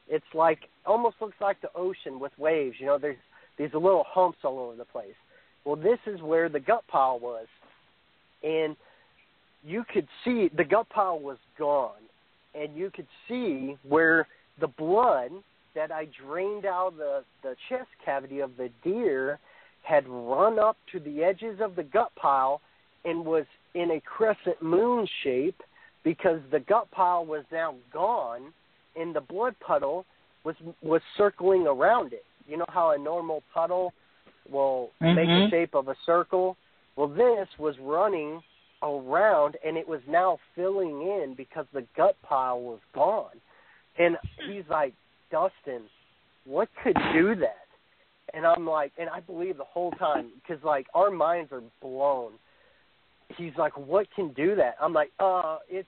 It's like, almost looks like the ocean with waves. There's these little humps all over the place. Well, this is where the gut pile was. And you could see the gut pile was gone, and you could see where the blood that I drained out of the chest cavity of the deer had run up to the edges of the gut pile and was in a crescent moon shape because the gut pile was now gone and the blood puddle was circling around it. You know how a normal puddle will make the shape of a circle? Well, this was running around, and it was now filling in because the gut pile was gone. And he's like, Dustin, what could do that? And I'm like, and I believe the whole time, because, like, our minds are blown. He's like, what can do that? I'm like, it's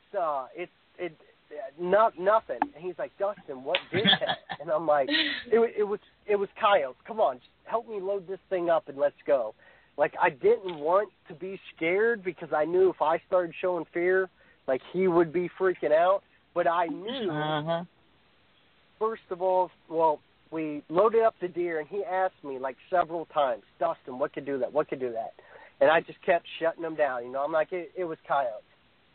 nothing. And he's like, Dustin, what did that? And I'm like, it was coyotes. Come on, help me load this thing up and let's go. Like, I didn't want to be scared because I knew if I started showing fear, like, he would be freaking out. But I knew, first of all, we loaded up the deer, and he asked me, like, several times, Dustin, what could do that? What could do that? And I just kept shutting him down. I'm like, it was coyotes,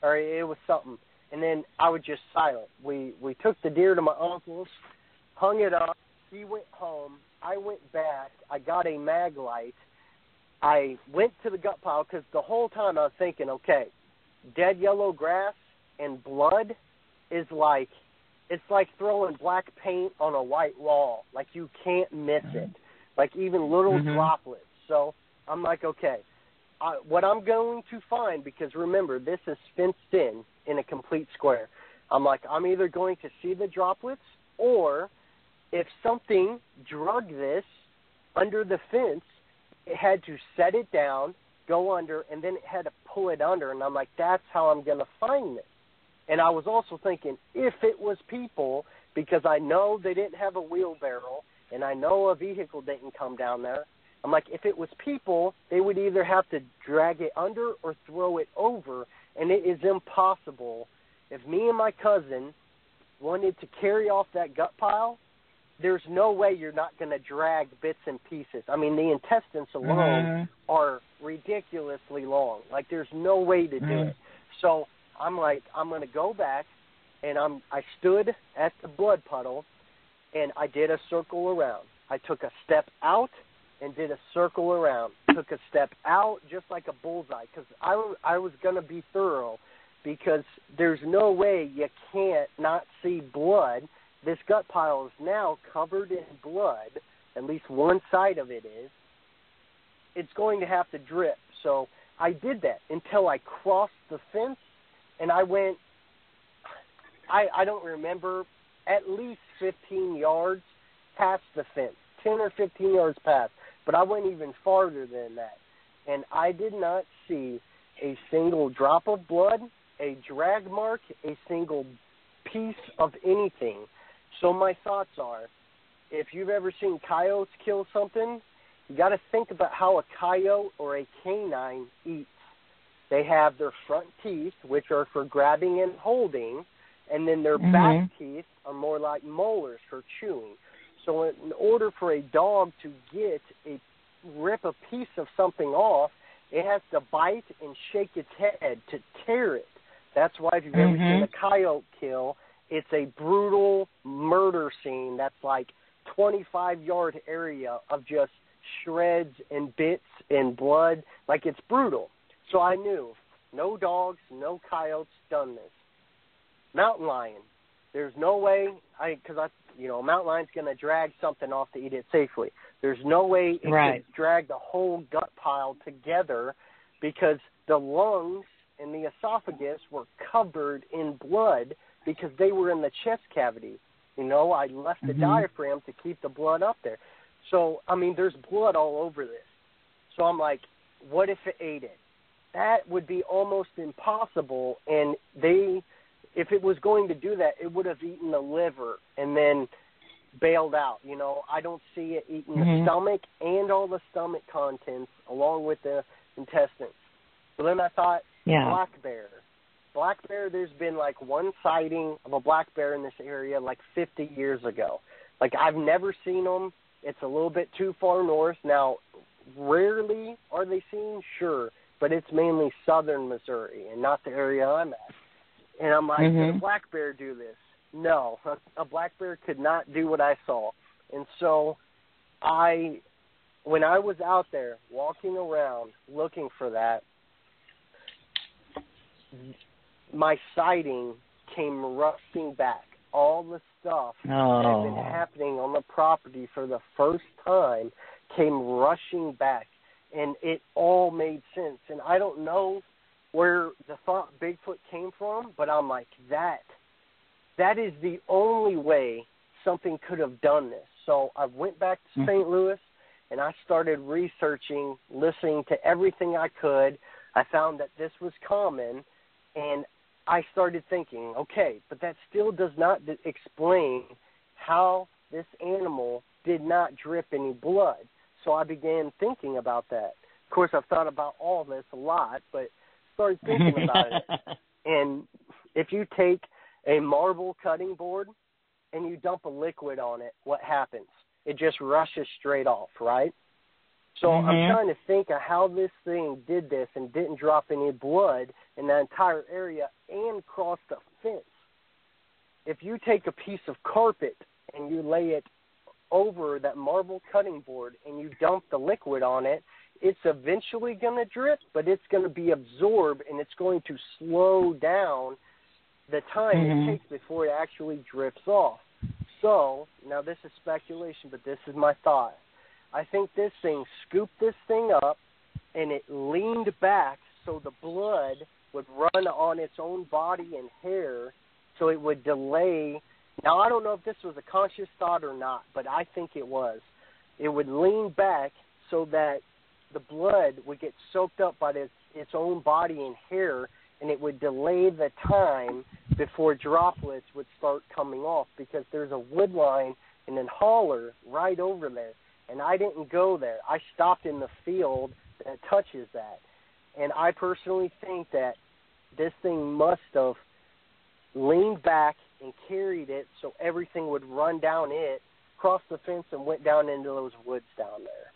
or it was something. And then I was just silent. We took the deer to my uncle's, hung it up. He went home. I went back. I got a mag light. I went to the gut pile because the whole time I was thinking, okay, dead yellow grass and blood is like, it's like throwing black paint on a white wall. Like, you can't miss it. Like, even little droplets. So I'm like, okay, what I'm going to find, because remember, this is fenced in a complete square. I'm like, I'm either going to see the droplets, or if something drug this under the fence, it had to set it down, go under, and then it had to pull it under. And I'm like, that's how I'm going to find this. And I was also thinking, if it was people, because I know they didn't have a wheelbarrow, and I know a vehicle didn't come down there, I'm like, if it was people, they would either have to drag it under or throw it over, and it is impossible. If me and my cousin wanted to carry off that gut pile, there's no way you're not going to drag bits and pieces. I mean, the intestines alone are ridiculously long. Like, there's no way to do it. So I'm like, I'm going to go back, and I stood at the blood puddle, and I did a circle around. I took a step out and did a circle around. Took a step out just like a bullseye, because I was going to be thorough, because there's no way you can't not see blood. This gut pile is now covered in blood. At least one side of it is. It's going to have to drip. So I did that until I crossed the fence, and I went, I don't remember at least 15 yards past the fence, 10 or 15 yards past. But I went even farther than that. And I did not see a single drop of blood, a drag mark, a single piece of anything. So my thoughts are, if you've ever seen coyotes kill something, you got to think about how a coyote or a canine eats. They have their front teeth, which are for grabbing and holding, and then their back teeth are more like molars for chewing. So in order for a dog to rip a piece of something off, it has to bite and shake its head to tear it. That's why if you've ever seen a coyote kill, it's a brutal murder scene that's like 25-yard area of just shreds and bits and blood. Like, it's brutal. So I knew no dogs, no coyotes done this. Mountain lion, there's no way, because a mountain lion's going to drag something off to eat it safely. There's no way it could drag the whole gut pile together because the lungs and the esophagus were covered in blood because they were in the chest cavity. I left the diaphragm to keep the blood up there. So, there's blood all over this. So I'm like, what if it ate it? That would be almost impossible. And if it was going to do that, it would have eaten the liver and then bailed out. I don't see it eating the stomach and all the stomach contents along with the intestines. So then I thought, black bear. Black bear, there's been like one sighting of a black bear in this area like 50 years ago. Like, I've never seen them. It's a little bit too far north. Now, rarely are they seen, sure, but it's mainly southern Missouri and not the area I'm at. And I'm like, did a black bear do this? No, a black bear could not do what I saw. And so when I was out there walking around looking for that, my sighting came rushing back. All the stuff that had been happening on the property for the first time came rushing back, and it all made sense. And I don't know where the thought Bigfoot came from, but I'm like, that is the only way something could have done this. So I went back to St. Louis, and I started researching, listening to everything I could. I found that this was common, and I started thinking, okay, but that still does not explain how this animal did not drip any blood. So I began thinking about that. Of course, I've thought about all this a lot, but started thinking about it. And if you take a marble cutting board and you dump a liquid on it, what happens? It just rushes straight off, right? So I'm trying to think of how this thing did this and didn't drop any blood in that entire area and cross the fence. If you take a piece of carpet and you lay it over that marble cutting board and you dump the liquid on it, it's eventually going to drip, but it's going to be absorbed and it's going to slow down the time it takes before it actually drips off. So, now this is speculation, but this is my thought. I think this thing scooped this thing up and it leaned back so the blood would run on its own body and hair so it would delay. Now, I don't know if this was a conscious thought or not, but I think it was. It would lean back so that the blood would get soaked up by its own body and hair, and it would delay the time before droplets would start coming off, because there's a wood line and a holler right over there. And I didn't go there. I stopped in the field that touches that. And I personally think that this thing must have leaned back and carried it so everything would run down it, cross the fence, and went down into those woods down there.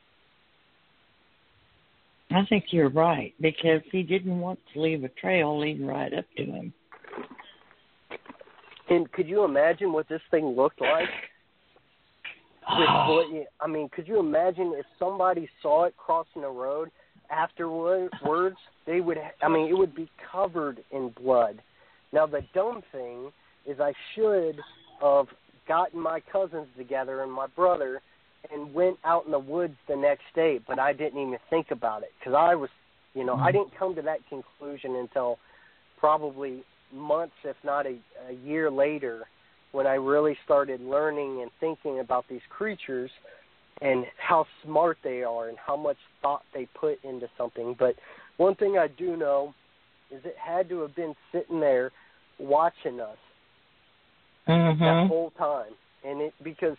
I think you're right, because he didn't want to leave a trail leading right up to him. And could you imagine what this thing looked like? I mean, could you imagine if somebody saw it crossing the road afterwards? They would. I mean, it would be covered in blood. Now, the dumb thing is, I should have gotten my cousins together and my brother and went out in the woods the next day, but I didn't even think about it because I was, I didn't come to that conclusion until probably months, if not a year later, when I really started learning and thinking about these creatures and how smart they are and how much thought they put into something. But one thing I do know is it had to have been sitting there watching us that whole time. And because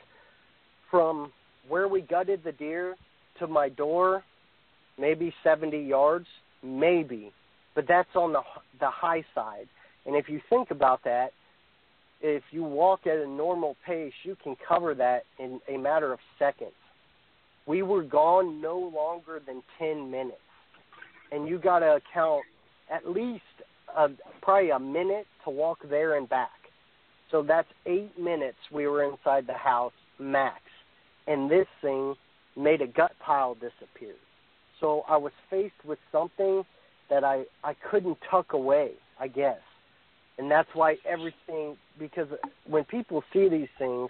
from where we gutted the deer to my door, maybe 70 yards, maybe, but that's on the high side. And if you think about that, if you walk at a normal pace, you can cover that in a matter of seconds. We were gone no longer than 10 minutes. And you got to account at least probably a minute to walk there and back. So that's 8 minutes we were inside the house max. And this thing made a gut pile disappear. So I was faced with something that I couldn't tuck away, I guess. And that's why everything, because when people see these things,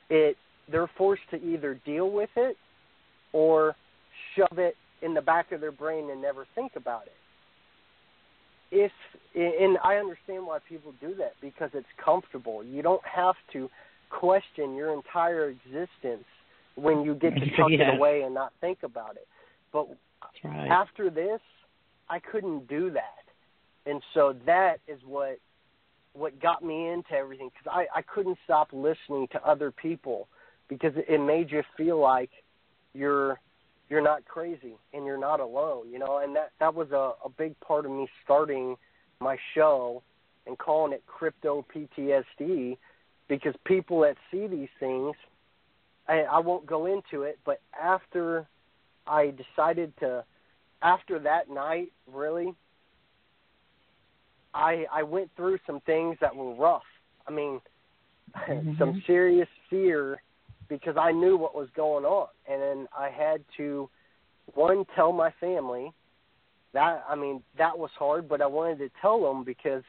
they're forced to either deal with it or shove it in the back of their brain and never think about it. And I understand why people do that, because it's comfortable. You don't have to question your entire existence when you get to tuck it away and not think about it. But after this, I couldn't do that. And so that is what got me into everything, because I couldn't stop listening to other people, because it made you feel like you're not crazy and you're not alone, you know. And that was a big part of me starting my show and calling it Crypto PTSD, because people that see these things, I won't go into it, but after I decided to, after that night, really, I went through some things that were rough. I mean, some serious fear, because I knew what was going on. And then I had to, one, tell my family. That was hard, but I wanted to tell them, because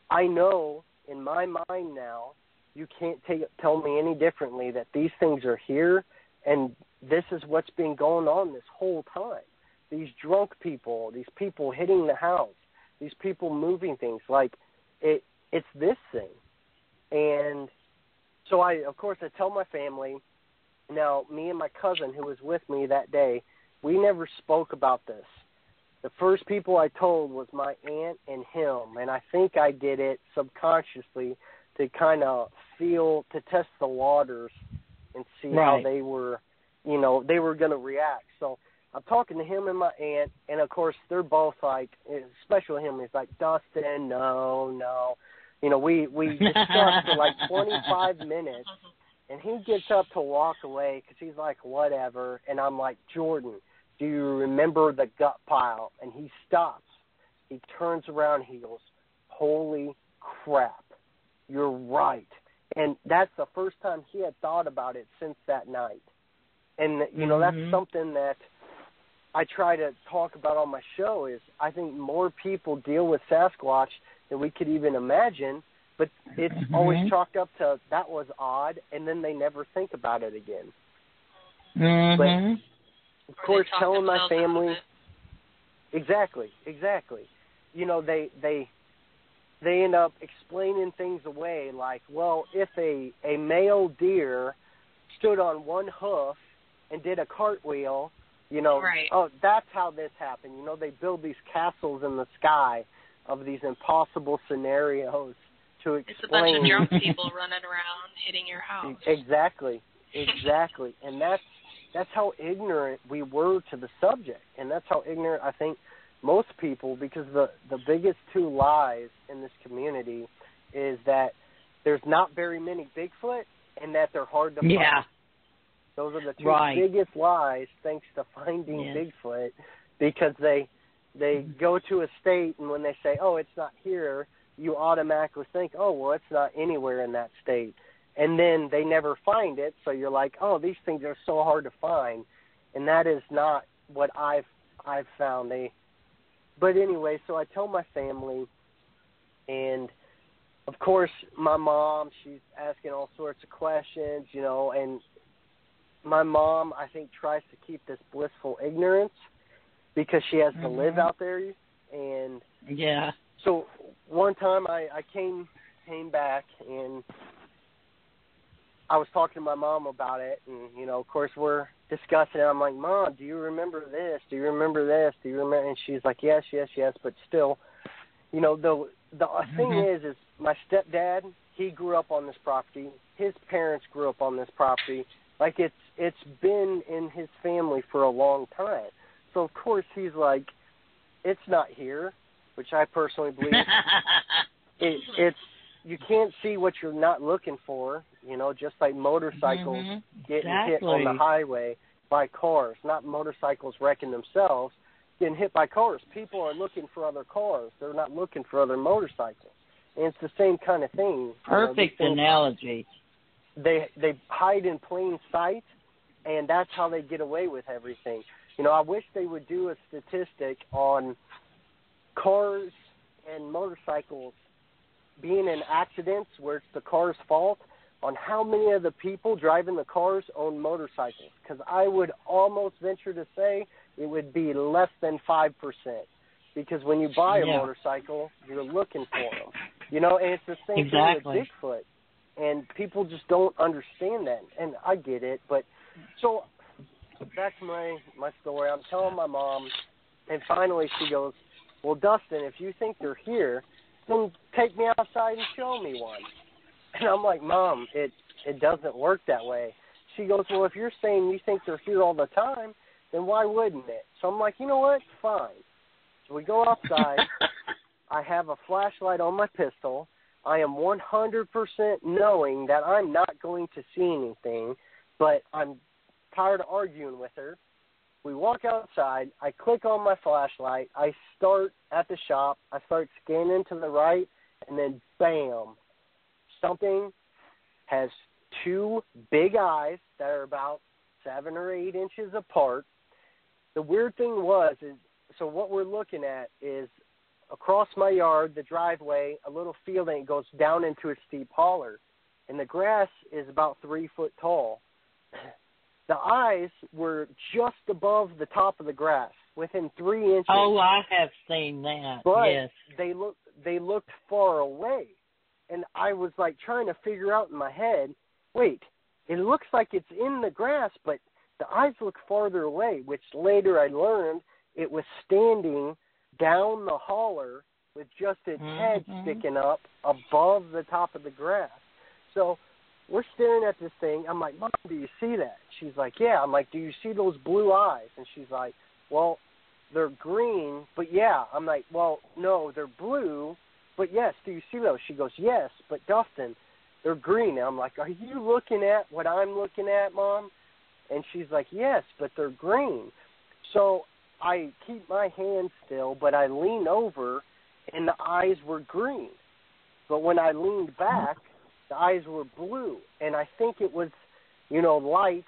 I know in my mind now, you can't tell me any differently, that these things are here, and this is what's been going on this whole time. These drunk people, these people hitting the house, these people moving things, like it's this thing. And so I tell my family. Now, me and my cousin who was with me that day, we never spoke about this. The first people I told was my aunt and him, and I think I did it subconsciously to kind of to test the waters and see how they were, they were going to react. So I'm talking to him and my aunt, and of course they're both like, especially him, he's like, Dustin, no. We discussed for like 25 minutes, and he gets up to walk away because he's like, whatever. And I'm like, Jordan, do you remember the gut pile? And he stops. He turns around, he goes, holy crap, you're right. And that's the first time he had thought about it since that night. And, that's something that I try to talk about on my show, is I think more people deal with Sasquatch than we could even imagine, but it's always chalked up to that was odd, and then they never think about it again. But, of course, telling my family, exactly. They end up explaining things away, like, well, if a male deer stood on one hoof and did a cartwheel, oh, that's how this happened. They build these castles in the sky of these impossible scenarios to explain. It's a bunch of drunk people running around hitting your house. Exactly. And that's how ignorant we were to the subject. And that's how ignorant I think most people, because the biggest two lies in this community is that there's not very many Bigfoot and that they're hard to find. Yeah. Those are the two biggest lies, thanks to finding Bigfoot, because they go to a state, and when they say, oh, it's not here, you automatically think, oh, well, it's not anywhere in that state. And then they never find it, so you're like, oh, these things are so hard to find. And that is not what I've found. But anyway, so I tell my family, and of course my mom, she's asking all sorts of questions, and my mom, I think, tries to keep this blissful ignorance because she has to live out there. And so one time I came back, and I was talking to my mom about it, and, of course, we're discussing it. I'm like, Mom, do you remember this? Do you remember this? Do you remember? And she's like, yes, but still, the thing is my stepdad, he grew up on this property. His parents grew up on this property. Like, it's been in his family for a long time. So, of course, he's like, it's not here, which I personally believe. It's you can't see what you're not looking for, just like motorcycles getting hit on the highway by cars, not motorcycles wrecking themselves, getting hit by cars. People are looking for other cars. They're not looking for other motorcycles. And it's the same kind of thing. Perfect analogy. They hide in plain sight, and that's how they get away with everything. I wish they would do a statistic on cars and motorcycles being in accidents where it's the car's fault, on how many of the people driving the cars own motorcycles. Because I would almost venture to say it would be less than 5%. Because when you buy a motorcycle, you're looking for them. And it's the same thing with Bigfoot. And people just don't understand that. And I get it. But so that's my story. I'm telling my mom, and finally she goes, well, Dustin, if you think they're here, then take me outside and show me one. And I'm like, Mom, it doesn't work that way. She goes, well, if you're saying you think they're here all the time, then why wouldn't it? So I'm like, you know what? Fine. So we go outside. I have a flashlight on my pistol. I am 100% knowing that I'm not going to see anything, but I'm tired of arguing with her. We walk outside. I click on my flashlight. I start at the shop. I start scanning to the right, and then bam, something has two big eyes that are about 7 or 8 inches apart. The weird thing is so what we're looking at is across my yard, the driveway, a little field, and it goes down into a steep holler, and the grass is about 3 foot tall. The eyes were just above the top of the grass, within 3 inches. Oh, I have seen that. But yes, they looked far away, and I was like trying to figure out in my head, wait, it looks like it's in the grass, but the eyes look farther away. Which later I learned it was standing down the holler with just its head sticking up above the top of the grass. So we're staring at this thing. I'm like, Mom, do you see that? She's like, yeah. I'm like, do you see those blue eyes? And she's like, well, they're green, but yeah. I'm like, well, no, they're blue, but yes. Do you see those? She goes, yes, but Dustin, they're green. And I'm like, are you looking at what I'm looking at, Mom? And she's like, yes, but they're green. So I keep my hand still, but I lean over, and the eyes were green. But when I leaned back, the eyes were blue. And I think it was, light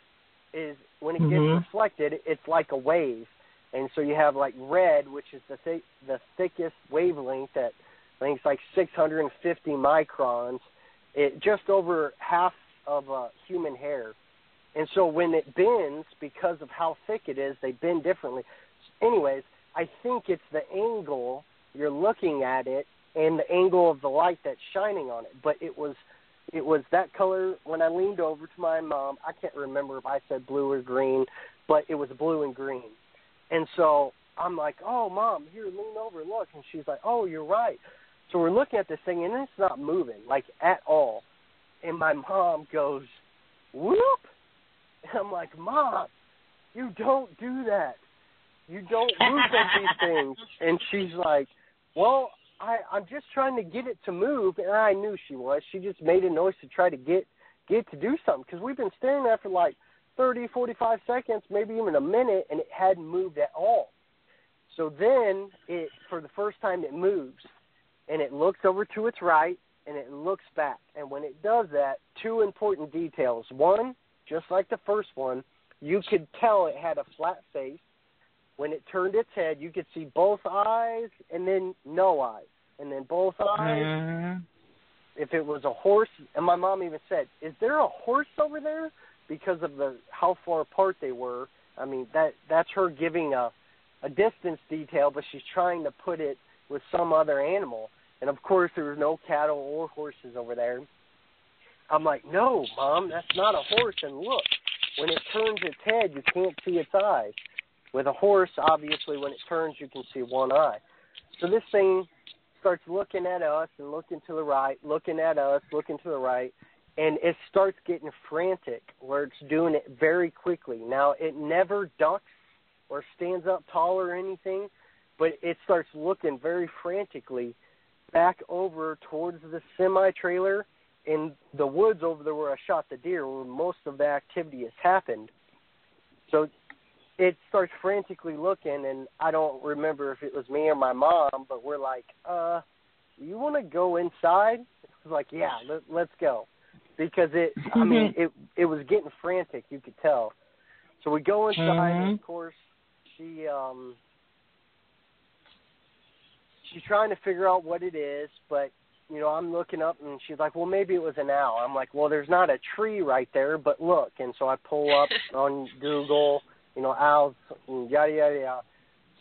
is, when it gets reflected, it's like a wave. And so you have like red, which is the thickest wavelength that I think it's like 650 microns, just over half of a human hair. And so when it bends, because of how thick it is, they bend differently. Anyways, I think it's the angle you're looking at it and the angle of the light that's shining on it. But it was that color when I leaned over to my mom. I can't remember if I said blue or green, but it was blue and green. And so I'm like, oh, Mom, here, lean over, look. And she's like, oh, you're right. So we're looking at this thing, and it's not moving, like, at all. And my mom goes, whoop. And I'm like, Mom, you don't do that. You don't move at these things. And she's like, well, I'm just trying to get it to move. And I knew she was. She just made a noise to try to get to do something. Because we've been staring at it for like 30, 45 seconds, maybe even a minute, and it hadn't moved at all. So then, for the first time, it moves. And it looks over to its right, and it looks back. And when it does that, 2 important details. One, just like the first one, you could tell it had a flat face. When it turned its head, you could see both eyes and then no eyes. And then both eyes. If it was a horse, and my mom even said, is there a horse over there? Because of how far apart they were. I mean, that's her giving a distance detail, but she's trying to put it with some other animal. And, of course, there was no cattle or horses over there. I'm like, no, Mom, that's not a horse. And look, when it turns its head, you can't see its eyes. With a horse, obviously, when it turns, you can see one eye. So this thing starts looking at us and looking to the right, looking at us, looking to the right, and it starts getting frantic where it's doing it very quickly. Now, it never ducks or stands up tall or anything, but it starts looking very frantically back over towards the semi-trailer in the woods over there where I shot the deer, where most of the activity has happened. So it starts frantically looking, and I don't remember if it was me or my mom, but we're like, you want to go inside? It was like, yeah, let's go. Because it was getting frantic, you could tell. So we go inside, and of course, she's trying to figure out what it is, but, you know, I'm looking up, and she's like, well, maybe it was an owl. I'm like, well, there's not a tree right there, but look. And so I pull up on Google, you know, owls, and yada, yada, yada.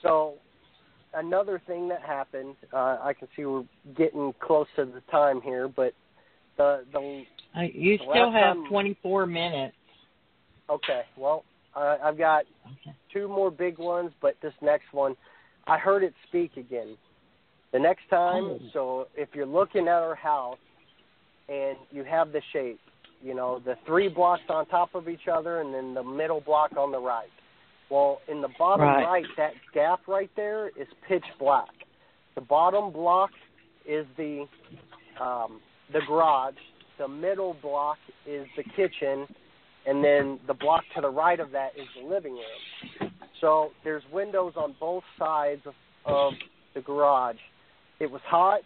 So another thing that happened, I can see we're getting close to the time here, but you still have 24 minutes. Okay, well, I've got two more big ones, but this next one, I heard it speak again. The next time, so if you're looking at our house and you have the shape, you know, the 3 blocks on top of each other and then the middle block on the right. Well, in the bottom right, that gap right there is pitch black. The bottom block is the garage. The middle block is the kitchen, and then the block to the right of that is the living room. So there's windows on both sides of the garage. It was hot,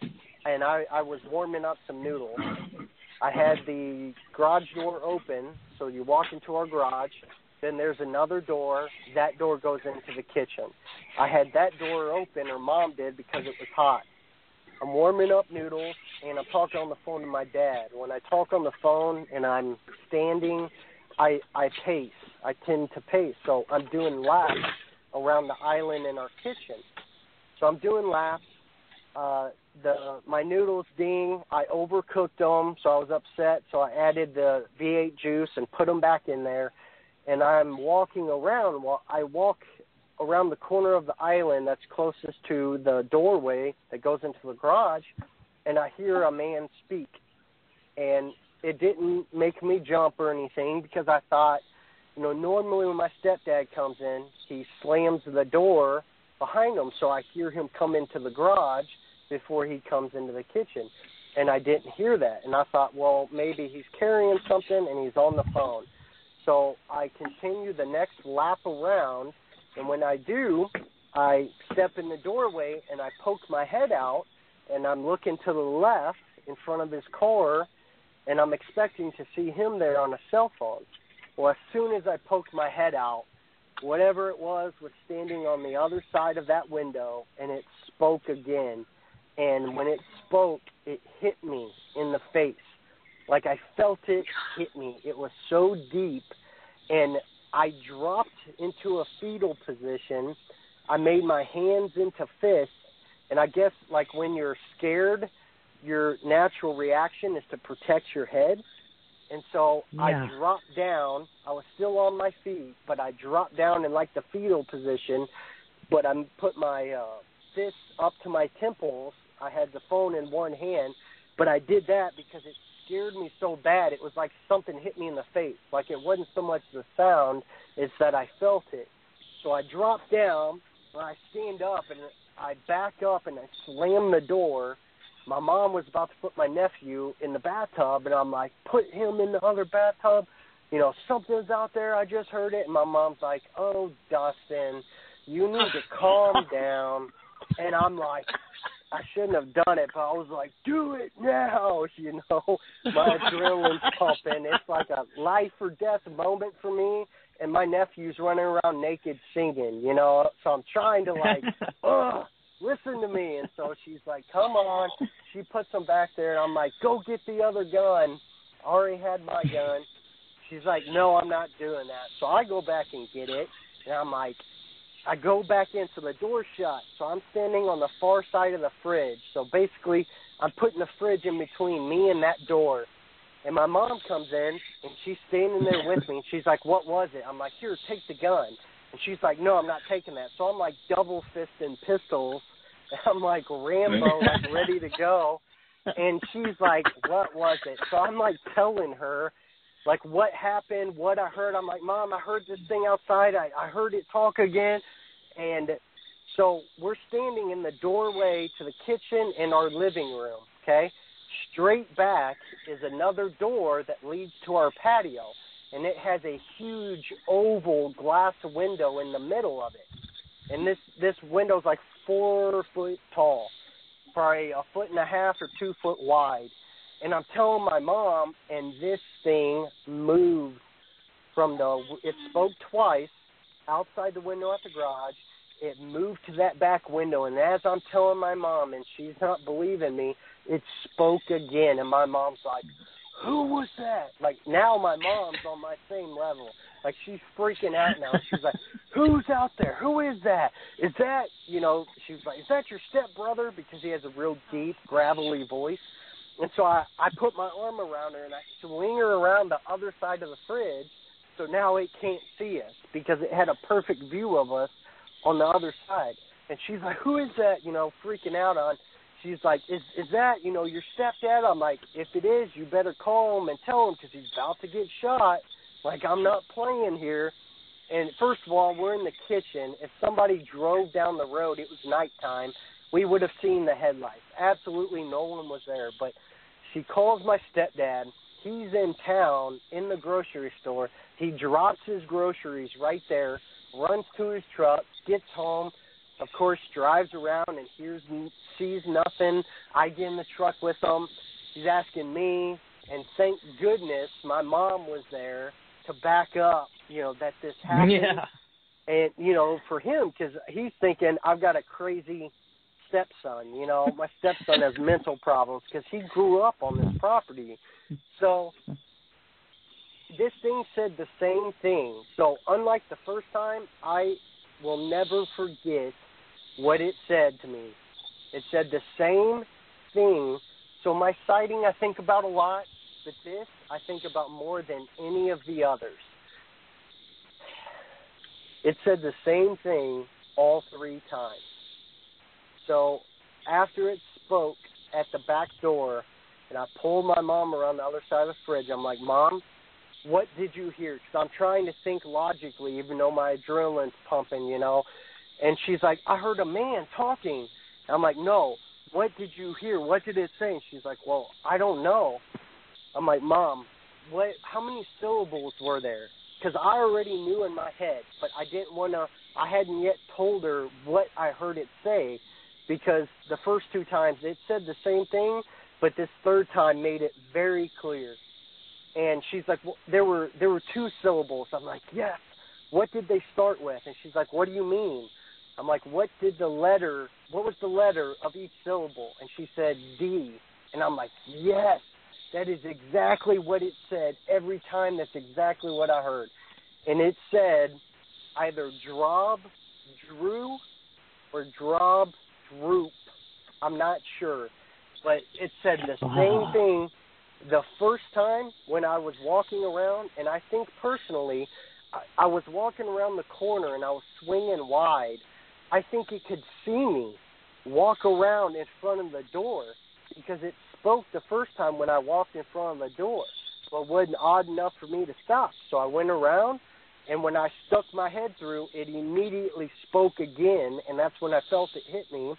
and I was warming up some noodles. I had the garage door open, so you walk into our garage. Then there's another door. That door goes into the kitchen. I had that door open, or Mom did, because it was hot. I'm warming up noodles, and I'm talking on the phone to my dad. When I talk on the phone and I'm standing, I pace. I tend to pace. So I'm doing laps around the island in our kitchen. So I'm doing laps. My noodles ding. I overcooked them, so I was upset. So I added the V8 juice and put them back in there. And I'm walking around. I walk around the corner of the island that's closest to the doorway that goes into the garage, and I hear a man speak. And it didn't make me jump or anything because I thought, you know, normally when my stepdad comes in, he slams the door behind him, so I hear him come into the garage before he comes into the kitchen. And I didn't hear that. And I thought, well, maybe he's carrying something and he's on the phone. So I continue the next lap around, and when I do, I step in the doorway and I poke my head out, and I'm looking to the left in front of his car, and I'm expecting to see him there on a cell phone. Well, as soon as I poked my head out, whatever it was standing on the other side of that window, and it spoke again. And when it spoke, it hit me in the face. Like I felt it hit me. It was so deep, and I dropped into a fetal position. I made my hands into fists, and I guess like when you're scared, your natural reaction is to protect your head. And so I dropped down. I was still on my feet, but I dropped down in like the fetal position, but I put my fists up to my temples. I had the phone in one hand, but I did that because it scared me so bad. It was like something hit me in the face. Like it wasn't so much the sound, it's that I felt it. So I dropped down, and I stand up, and I back up, and I slam the door. My mom was about to put my nephew in the bathtub, and I'm like, put him in the other bathtub. You know, something's out there. I just heard it. And my mom's like, oh, Dustin, you need to calm down. And I'm like, I shouldn't have done it, but I was like, do it now, you know. My adrenaline's pumping. It's like a life or death moment for me, and my nephew's running around naked singing, you know. So I'm trying to like, listen to me. And so she's like, come on. She puts them back there, and I'm like, go get the other gun. I already had my gun. She's like, no, I'm not doing that. So I go back and get it, and I'm like, I go back in, so the door's shut. So I'm standing on the far side of the fridge. So basically, I'm putting the fridge in between me and that door. And my mom comes in, and she's standing there with me, and she's like, what was it? I'm like, here, take the gun. And she's like, no, I'm not taking that. So I'm like double-fisting pistols. And I'm like Rambo, like ready to go. And she's like, what was it? So I'm like telling her, like, what happened, what I heard. I'm like, Mom, I heard this thing outside. I heard it talk again. And so we're standing in the doorway to the kitchen and our living room, okay? Straight back is another door that leads to our patio, and it has a huge oval glass window in the middle of it. And this window's like 4 foot tall, probably 1.5 foot or 2 foot wide. And I'm telling my mom, and this thing moved it spoke twice outside the window at the garage. It moved to that back window, and as I'm telling my mom, and she's not believing me, it spoke again, and my mom's like, who was that? Like, now my mom's on my same level. Like, she's freaking out now. She's like, who's out there? Who is that? Is that, she's like, is that your stepbrother? Because he has a real deep, gravelly voice. And so I put my arm around her, and I swing her around the other side of the fridge, so now it can't see us, because it had a perfect view of us on the other side. And she's like, who is that, freaking out on. She's like, is that, your stepdad? I'm like, if it is, you better call him and tell him, because he's about to get shot. Like, I'm not playing here. And first of all, we're in the kitchen. If somebody drove down the road, it was nighttime, we would have seen the headlights. Absolutely no one was there. But she calls my stepdad. He's in town in the grocery store. He drops his groceries right there, runs to his truck, gets home, of course, drives around and sees nothing. I get in the truck with him. He's asking me, and thank goodness my mom was there to back up, that this happened. Yeah. And, for him, because he's thinking, I've got a crazy stepson. My stepson has mental problems because he grew up on this property. So this thing said the same thing. So unlike the first time, I will never forget what it said to me. It said the same thing. So my sighting I think about a lot, but this I think about more than any of the others. It said the same thing all 3 times. So after it spoke at the back door, and I pulled my mom around the other side of the fridge, I'm like, Mom, what did you hear? Because I'm trying to think logically, even though my adrenaline's pumping, And she's like, I heard a man talking. I'm like, no, what did you hear? What did it say? And she's like, well, I don't know. I'm like, Mom, how many syllables were there? Because I already knew in my head, but I hadn't yet told her what I heard it say, because the first 2 times it said the same thing, but this 3rd time made it very clear. And she's like, well, there were 2 syllables. I'm like, yes. What did they start with? And she's like, what do you mean? I'm like, what was the letter of each syllable? And she said, D. And I'm like, yes, that is exactly what it said every time. That's exactly what I heard. And it said either drob, drew, or drob, droop. I'm not sure. But it said the same thing the first time when I was walking around. And I think personally, I was walking around the corner and I was swinging wide. I think it could see me walk around in front of the door, because it spoke the first time when I walked in front of the door. But it wasn't odd enough for me to stop. So I went around, and when I stuck my head through, it immediately spoke again, and that's when I felt it hit me.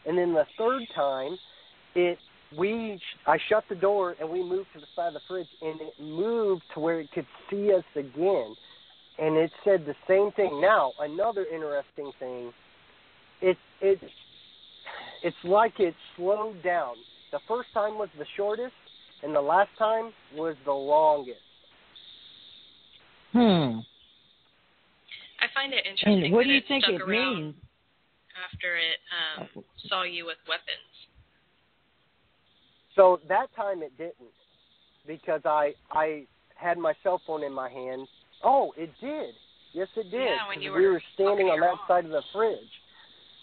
And then the 3rd time, I shut the door, and we moved to the side of the fridge, and it moved to where it could see us again. And it said the same thing. Now, another interesting thing, it's like it slowed down. The first time was the shortest, and the last time was the longest. I find it interesting. And what that do you think stuck it around means? After it saw you with weapons. So that time it didn't, because I had my cell phone in my hand. Oh, it did. Yes, it did. Yeah, when we were standing on that mom. side of the fridge.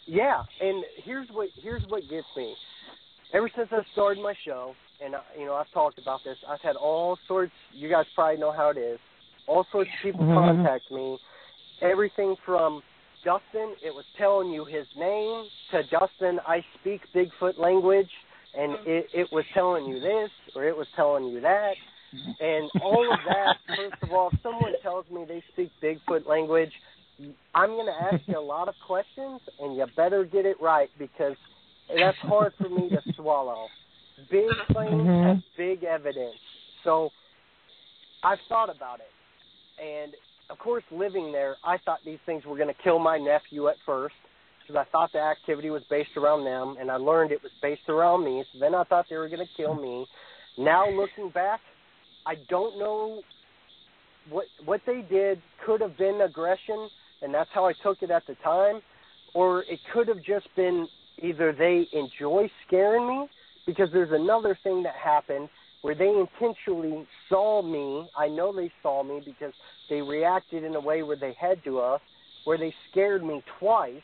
Yeah, and here's what gets me. Ever since I started my show, and I've talked about this. I've had all sorts. You guys probably know how it is. All sorts of people contact me. Everything from Dustin, it was telling you his name, to Dustin, I speak Bigfoot language, and it was telling you this, or it was telling you that. And all of that, first of all, if someone tells me they speak Bigfoot language, I'm going to ask you a lot of questions, and you better get it right, because that's hard for me to swallow. Big claims have big evidence. So I've thought about it. And, of course, living there, I thought these things were going to kill my nephew at first, because I thought the activity was based around them, and I learned it was based around me. So then I thought they were going to kill me. Now, looking back, I don't know what they did. Could have been aggression, and that's how I took it at the time, or it could have just been either they enjoy scaring me, because there's another thing that happened where they intentionally saw me. I know they saw me because they reacted in a way where they had to us, where they scared me twice,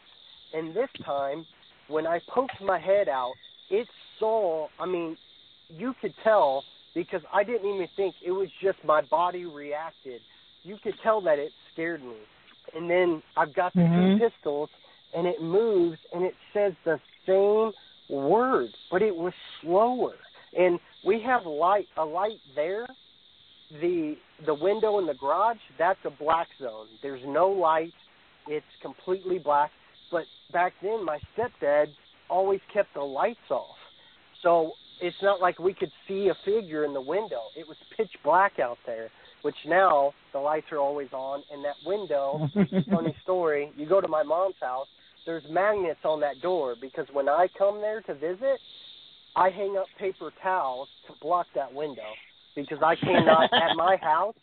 and this time, when I poked my head out, it saw, you could tell, because I didn't even think, it was just my body reacted. You could tell that it scared me. And then I've got the two pistols, and it moves, and it says the same word, but it was slower. And we have a light there. The window in the garage, that's a black zone. There's no light. It's completely black. But back then, my stepdad always kept the lights off. So it's not like we could see a figure in the window. It was pitch black out there, which now the lights are always on. And that window, funny story, you go to my mom's house, there's magnets on that door, because when I come there to visit, I hang up paper towels to block that window, because I cannot, at my house,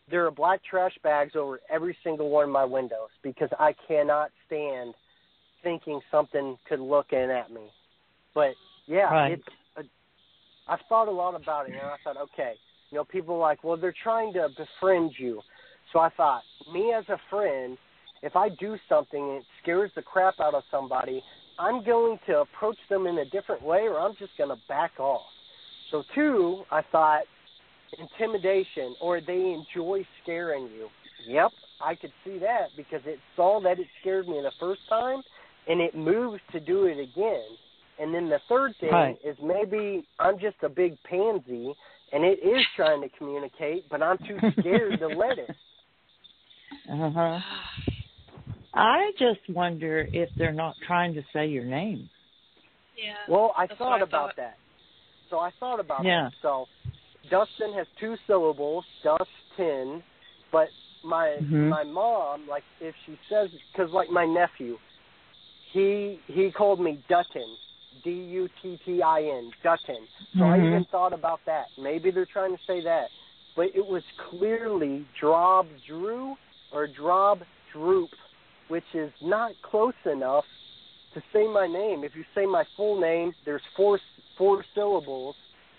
there are black trash bags over every single one of my windows, because I cannot stand thinking something could look in at me. But, yeah, I've thought a lot about it, and I thought, okay, people are like, well, they're trying to befriend you. So I thought, me as a friend, if I do something and it scares the crap out of somebody, I'm going to approach them in a different way, or I'm just going to back off. So, two, I thought, intimidation, or they enjoy scaring you. Yep, I could see that, because it saw that it scared me the first time, and it moves to do it again. And then the third thing is maybe I'm just a big pansy, and it is trying to communicate, but I'm too scared to let it. I just wonder if they're not trying to say your name. Yeah. Well, I thought about that. So I thought about that. So Dustin has 2 syllables, Dustin, but my mom, like, if she says, because like my nephew, he called me Dutton, Duttin, Dutton. So I even thought about that. Maybe they're trying to say that. But it was clearly Drob Drew or Drob Droop, which is not close enough to say my name. If you say my full name, there's four syllables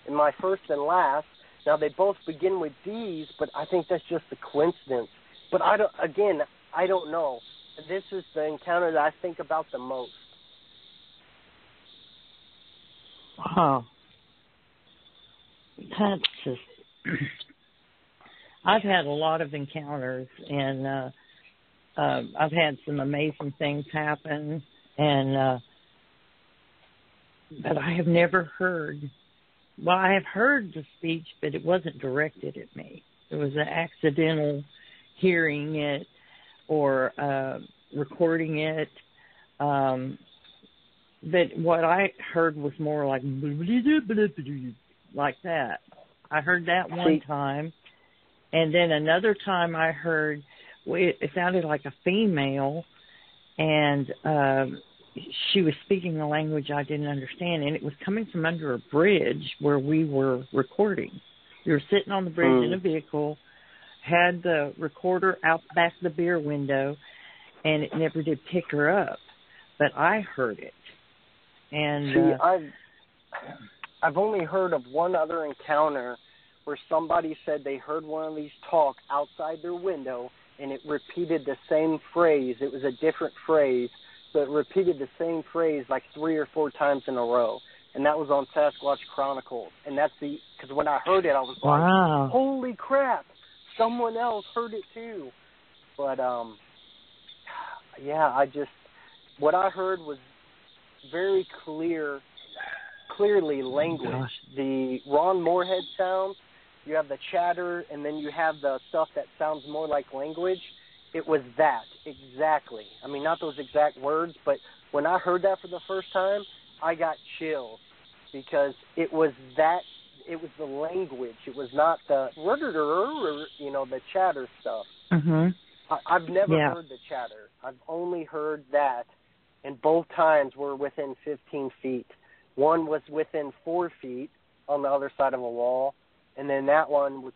in my first and last. Now, they both begin with D's, but I think that's just a coincidence. But I don't know. This is the encounter that I think about the most. Wow. That's just... I've had a lot of encounters, and I've had some amazing things happen, and but I have never heard... Well, I have heard the speech, but it wasn't directed at me. It was an accidental hearing it or recording it. But what I heard was more like that. I heard that one time. And then another time I heard, it sounded like a female, and she was speaking a language I didn't understand, and it was coming from under a bridge where we were recording. We were sitting on the bridge in a vehicle, had the recorder out back of the beer window, and it never did pick her up. But I heard it. And I've only heard of one other encounter where somebody said they heard one of these talk outside their window, and it repeated the same phrase. It was a different phrase, but it repeated the same phrase like 3 or 4 times in a row. and that was on Sasquatch Chronicles. And that's because when I heard it, I was wow. like, holy crap, someone else heard it too. But, yeah, what I heard was very clearly language. Gosh. The Ron Moorhead sounds, you have the chatter, and then you have the stuff that sounds more like language. It was that, exactly. I mean, not those exact words, but when I heard that for the first time, I got chills because it was the language. It was not the, the chatter stuff. Mm-hmm. I've never heard the chatter. I've only heard that, and both times were within 15 feet. One was within 4 feet on the other side of a wall, and then that one was,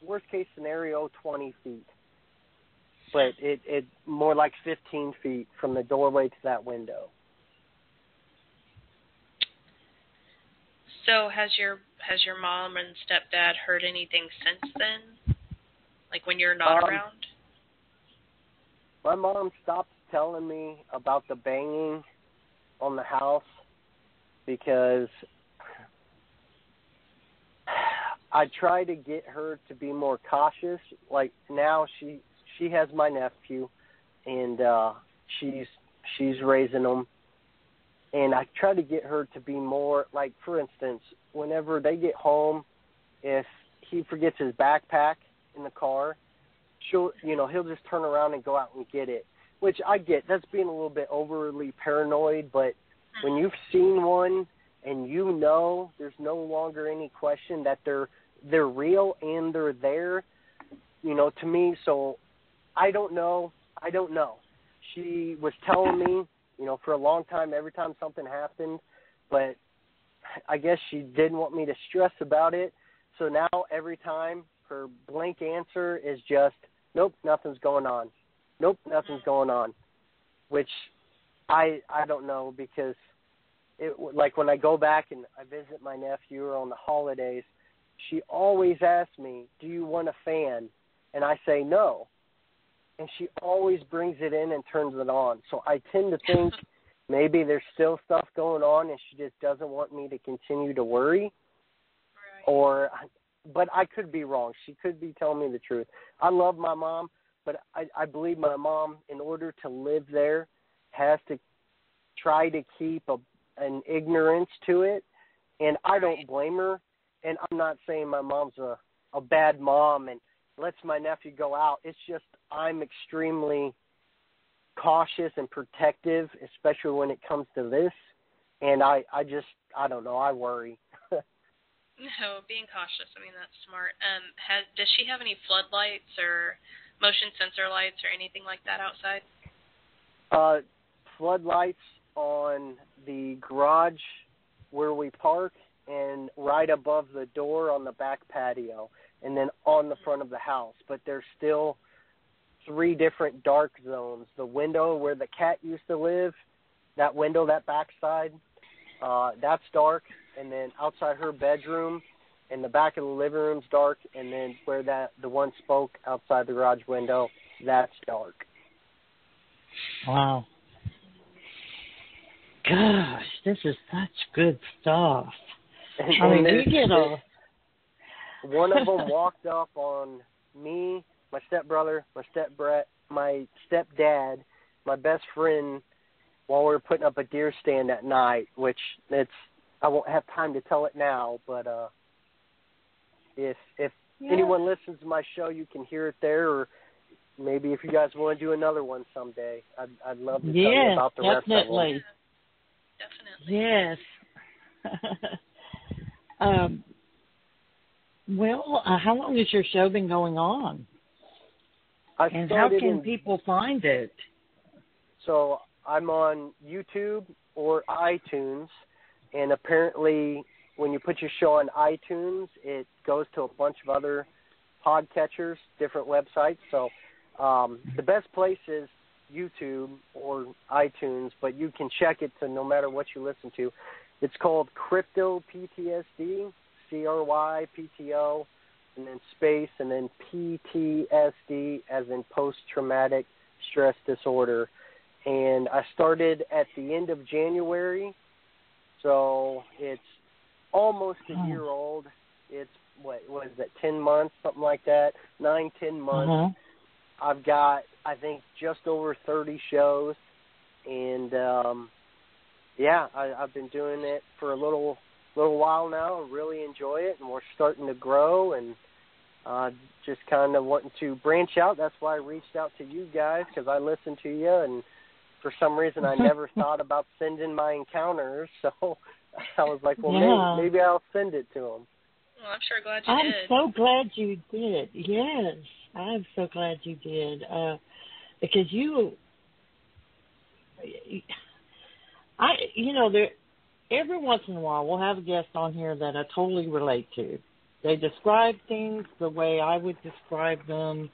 worst case scenario, 20 feet. But it more like 15 feet from the doorway to that window. So has your mom and stepdad heard anything since then? Like when you're not around? My mom stopped telling me about the banging on the house because I try to get her to be more cautious. Like now she has my nephew, and she's raising him. And I try to get her to be more, like, for instance, whenever they get home, if he forgets his backpack in the car, he'll just turn around and go out and get it, which I get. That's being a little bit overly paranoid, but when you've seen one and you know there's no longer any question that they're real and they're there, to me, so I don't know. She was telling me, for a long time, every time something happened, but I guess she didn't want me to stress about it. So now every time her blank answer is just, nope, nothing's going on. Nope, nothing's going on, which I don't know because like when I go back and I visit my nephew or on the holidays, she always asks me, do you want a fan? And I say no. And she always brings it in and turns it on. So I tend to think maybe there's still stuff going on and she just doesn't want me to continue to worry. Right. But I could be wrong. She could be telling me the truth. I love my mom, but I believe my mom, in order to live there, has to try to keep an ignorance to it. And I don't blame her. And I'm not saying my mom's a bad mom and lets my nephew go out. It's just I'm extremely cautious and protective, especially when it comes to this. And I don't know, I worry. No, being cautious, I mean, that's smart. Does she have any floodlights or motion sensor lights or anything like that outside? Floodlights on the garage where we park and right above the door on the back patio, and then on the front of the house. But there's still 3 different dark zones. The window where the cat used to live, that window, that backside, that's dark. And then outside her bedroom and the back of the living room's dark. And then where the one spoke outside the garage window, that's dark. Wow. Gosh, this is such good stuff. I mean, you get one of them walked up on me, my stepbrother, my stepdad, my best friend, while we were putting up a deer stand at night, which I won't have time to tell it now, but if anyone listens to my show, you can hear it there, or maybe if you guys want to do another one someday, I'd love to tell you about the rest of them. Definitely. Yes. Well, how long has your show been going on? And how can people find it? So I'm on YouTube or iTunes, and apparently when you put your show on iTunes, it goes to a bunch of other podcatchers, different websites. So the best place is YouTube or iTunes, but you can check it to no matter what you listen to. It's called Crypto PTSD, CRYPTO, and then space, and then PTSD as in post-traumatic stress disorder. and I started at the end of January, so it's almost a year old. It's, what is that, 10 months, something like that, 9-10 months. I've got, I think, just over 30 shows, and I've been doing it for a little while now. I really enjoy it, and we're starting to grow, and just kind of wanting to branch out. That's why I reached out to you guys, because I listen to you, and for some reason I never thought about sending my encounters, so I was like, well, maybe I'll send it to them. Well, I'm sure glad you did. I'm so glad you did. Yes, I'm so glad you did. Because every once in a while we'll have a guest on here that I totally relate to. They describe things the way I would describe them.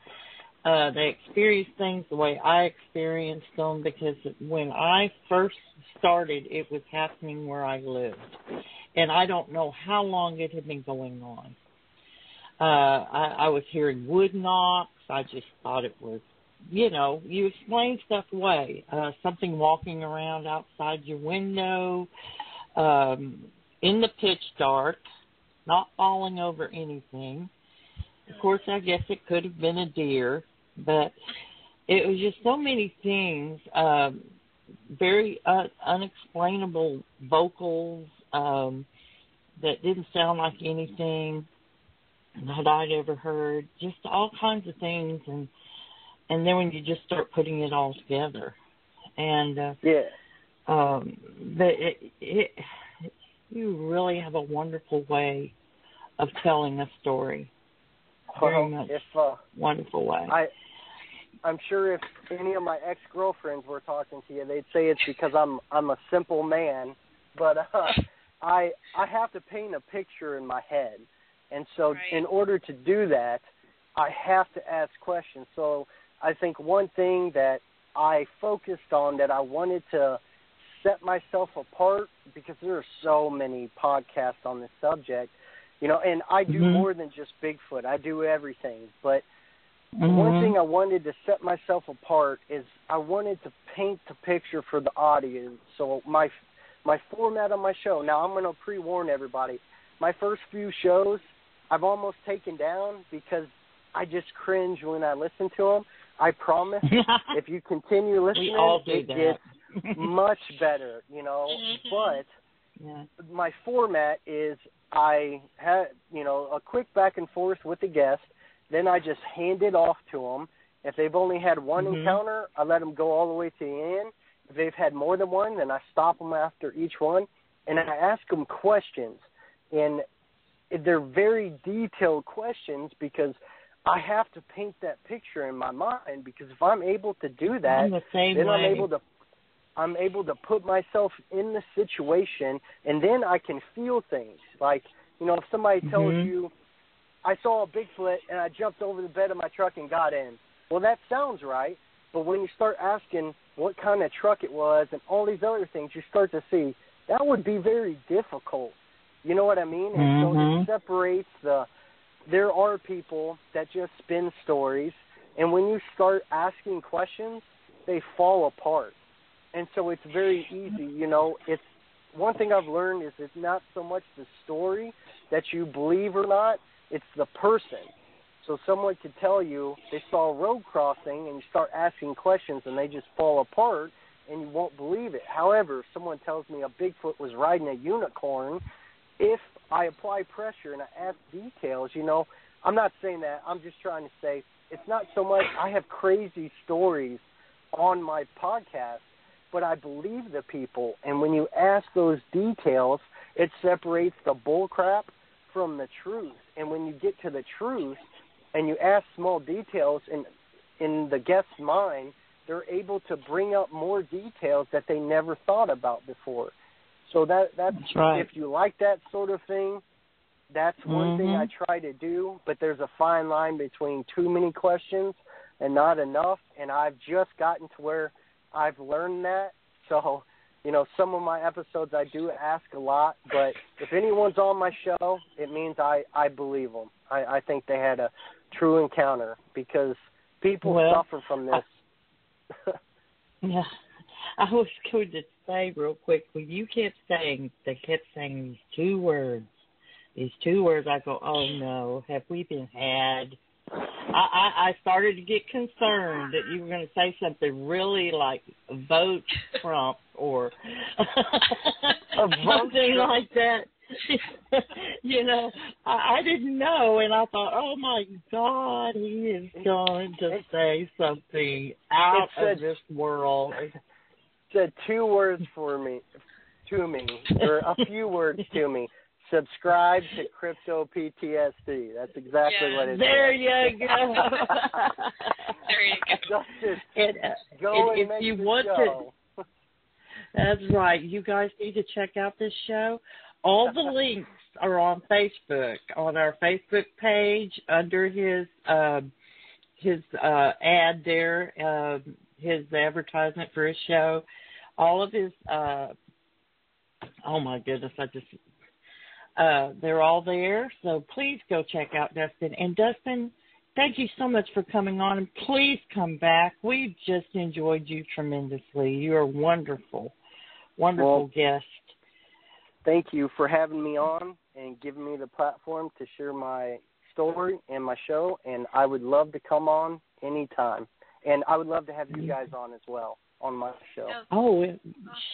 They experience things the way I experienced them, because when I first started, it was happening where I lived. And I don't know how long it had been going on. I was hearing wood knocks. I just thought it was, you explain stuff away. Something walking around outside your window, in the pitch dark, not falling over anything. Of course, I guess it could have been a deer, but it was just so many things, very unexplainable vocals that didn't sound like anything that I'd ever heard, just all kinds of things, and then when you just start putting it all together, and you really have a wonderful way of telling a story. Very much wonderful way. I'm sure if any of my ex-girlfriends were talking to you, they'd say it's because I'm a simple man, but I have to paint a picture in my head. And so in order to do that, I have to ask questions. So I think one thing that I focused on, that I wanted to set myself apart, because there are so many podcasts on this subject, and I do more than just Bigfoot. I do everything. But one thing I wanted to set myself apart is I wanted to paint the picture for the audience. So my format on my show, now I'm going to pre-warn everybody, my first few shows I've almost taken down because I just cringe when I listen to them. I promise if you continue listening, it gets much better, But my format is I have, a quick back and forth with the guest, then I just hand it off to them. If they've only had one encounter, I let them go all the way to the end. If they've had more than one, then I stop them after each one, and I ask them questions. And they're very detailed questions, because I have to paint that picture in my mind, because if I'm able to do that, then I'm able to put myself in the situation, and then I can feel things. Like, if somebody tells you, I saw a Bigfoot and I jumped over the bed of my truck and got in. Well, that sounds right, but when you start asking what kind of truck it was and all these other things, you start to see that would be very difficult. You know what I mean? And so it separates there are people that just spin stories, and when you start asking questions, they fall apart. And so it's very easy, it's one thing I've learned is it's not so much the story that you believe or not, it's the person. So someone could tell you they saw a road crossing, and you start asking questions, and they just fall apart, and you won't believe it. However, if someone tells me a Bigfoot was riding a unicorn, if I apply pressure and I ask details, I'm not saying that. I'm just trying to say it's not so much I have crazy stories on my podcast, but I believe the people. And when you ask those details, it separates the bull crap from the truth. And when you get to the truth and you ask small details in the guest's mind, they're able to bring up more details that they never thought about before. So that's right. If you like that sort of thing, that's one thing I try to do, but there's a fine line between too many questions and not enough, and I've just gotten to where I've learned that. So, some of my episodes I do ask a lot, but if anyone's on my show, it means I believe them. I think they had a true encounter, because people suffer from this. Yeah. I was going to say real quick, when they kept saying these two words. I go, oh no, have we been had? I started to get concerned that you were going to say something really like vote Trump or something like that. You know, I didn't know, and I thought, oh my God, he is going to say something out of this world. It said two words to me, or a few words to me. Subscribe to Crypto PTSD. That's exactly what it is. There you go. There you go. Go and if make you the want show. to, that's right. You guys need to check out this show. All the links are on Facebook, on our Facebook page, under his ad there, his advertisement for his show. All of his, oh my goodness, they're all there. So please go check out Dustin. And Dustin, thank you so much for coming on, and please come back. We've just enjoyed you tremendously. You're a wonderful guest. Thank you for having me on and giving me the platform to share my story and my show, and I would love to come on anytime. And I would love to have you guys on as well on my show. Oh,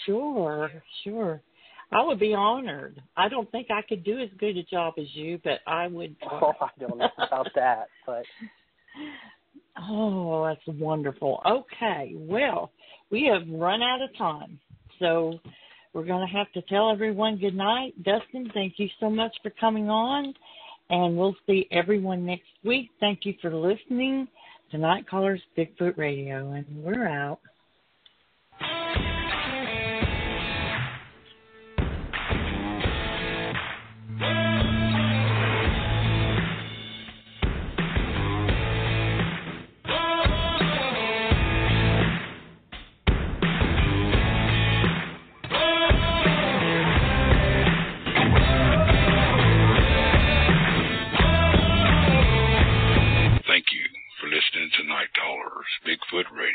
sure. I would be honored. I don't think I could do as good a job as you, but I would. Oh, I don't know about that, but. Oh, that's wonderful. Okay, well, we have run out of time, so we're going to have to tell everyone good night. Dustin, thank you so much for coming on, and we'll see everyone next week. Thank you for listening to Night Callers Bigfoot Radio, and we're out. Thank you for listening to Night Callers Bigfoot Radio.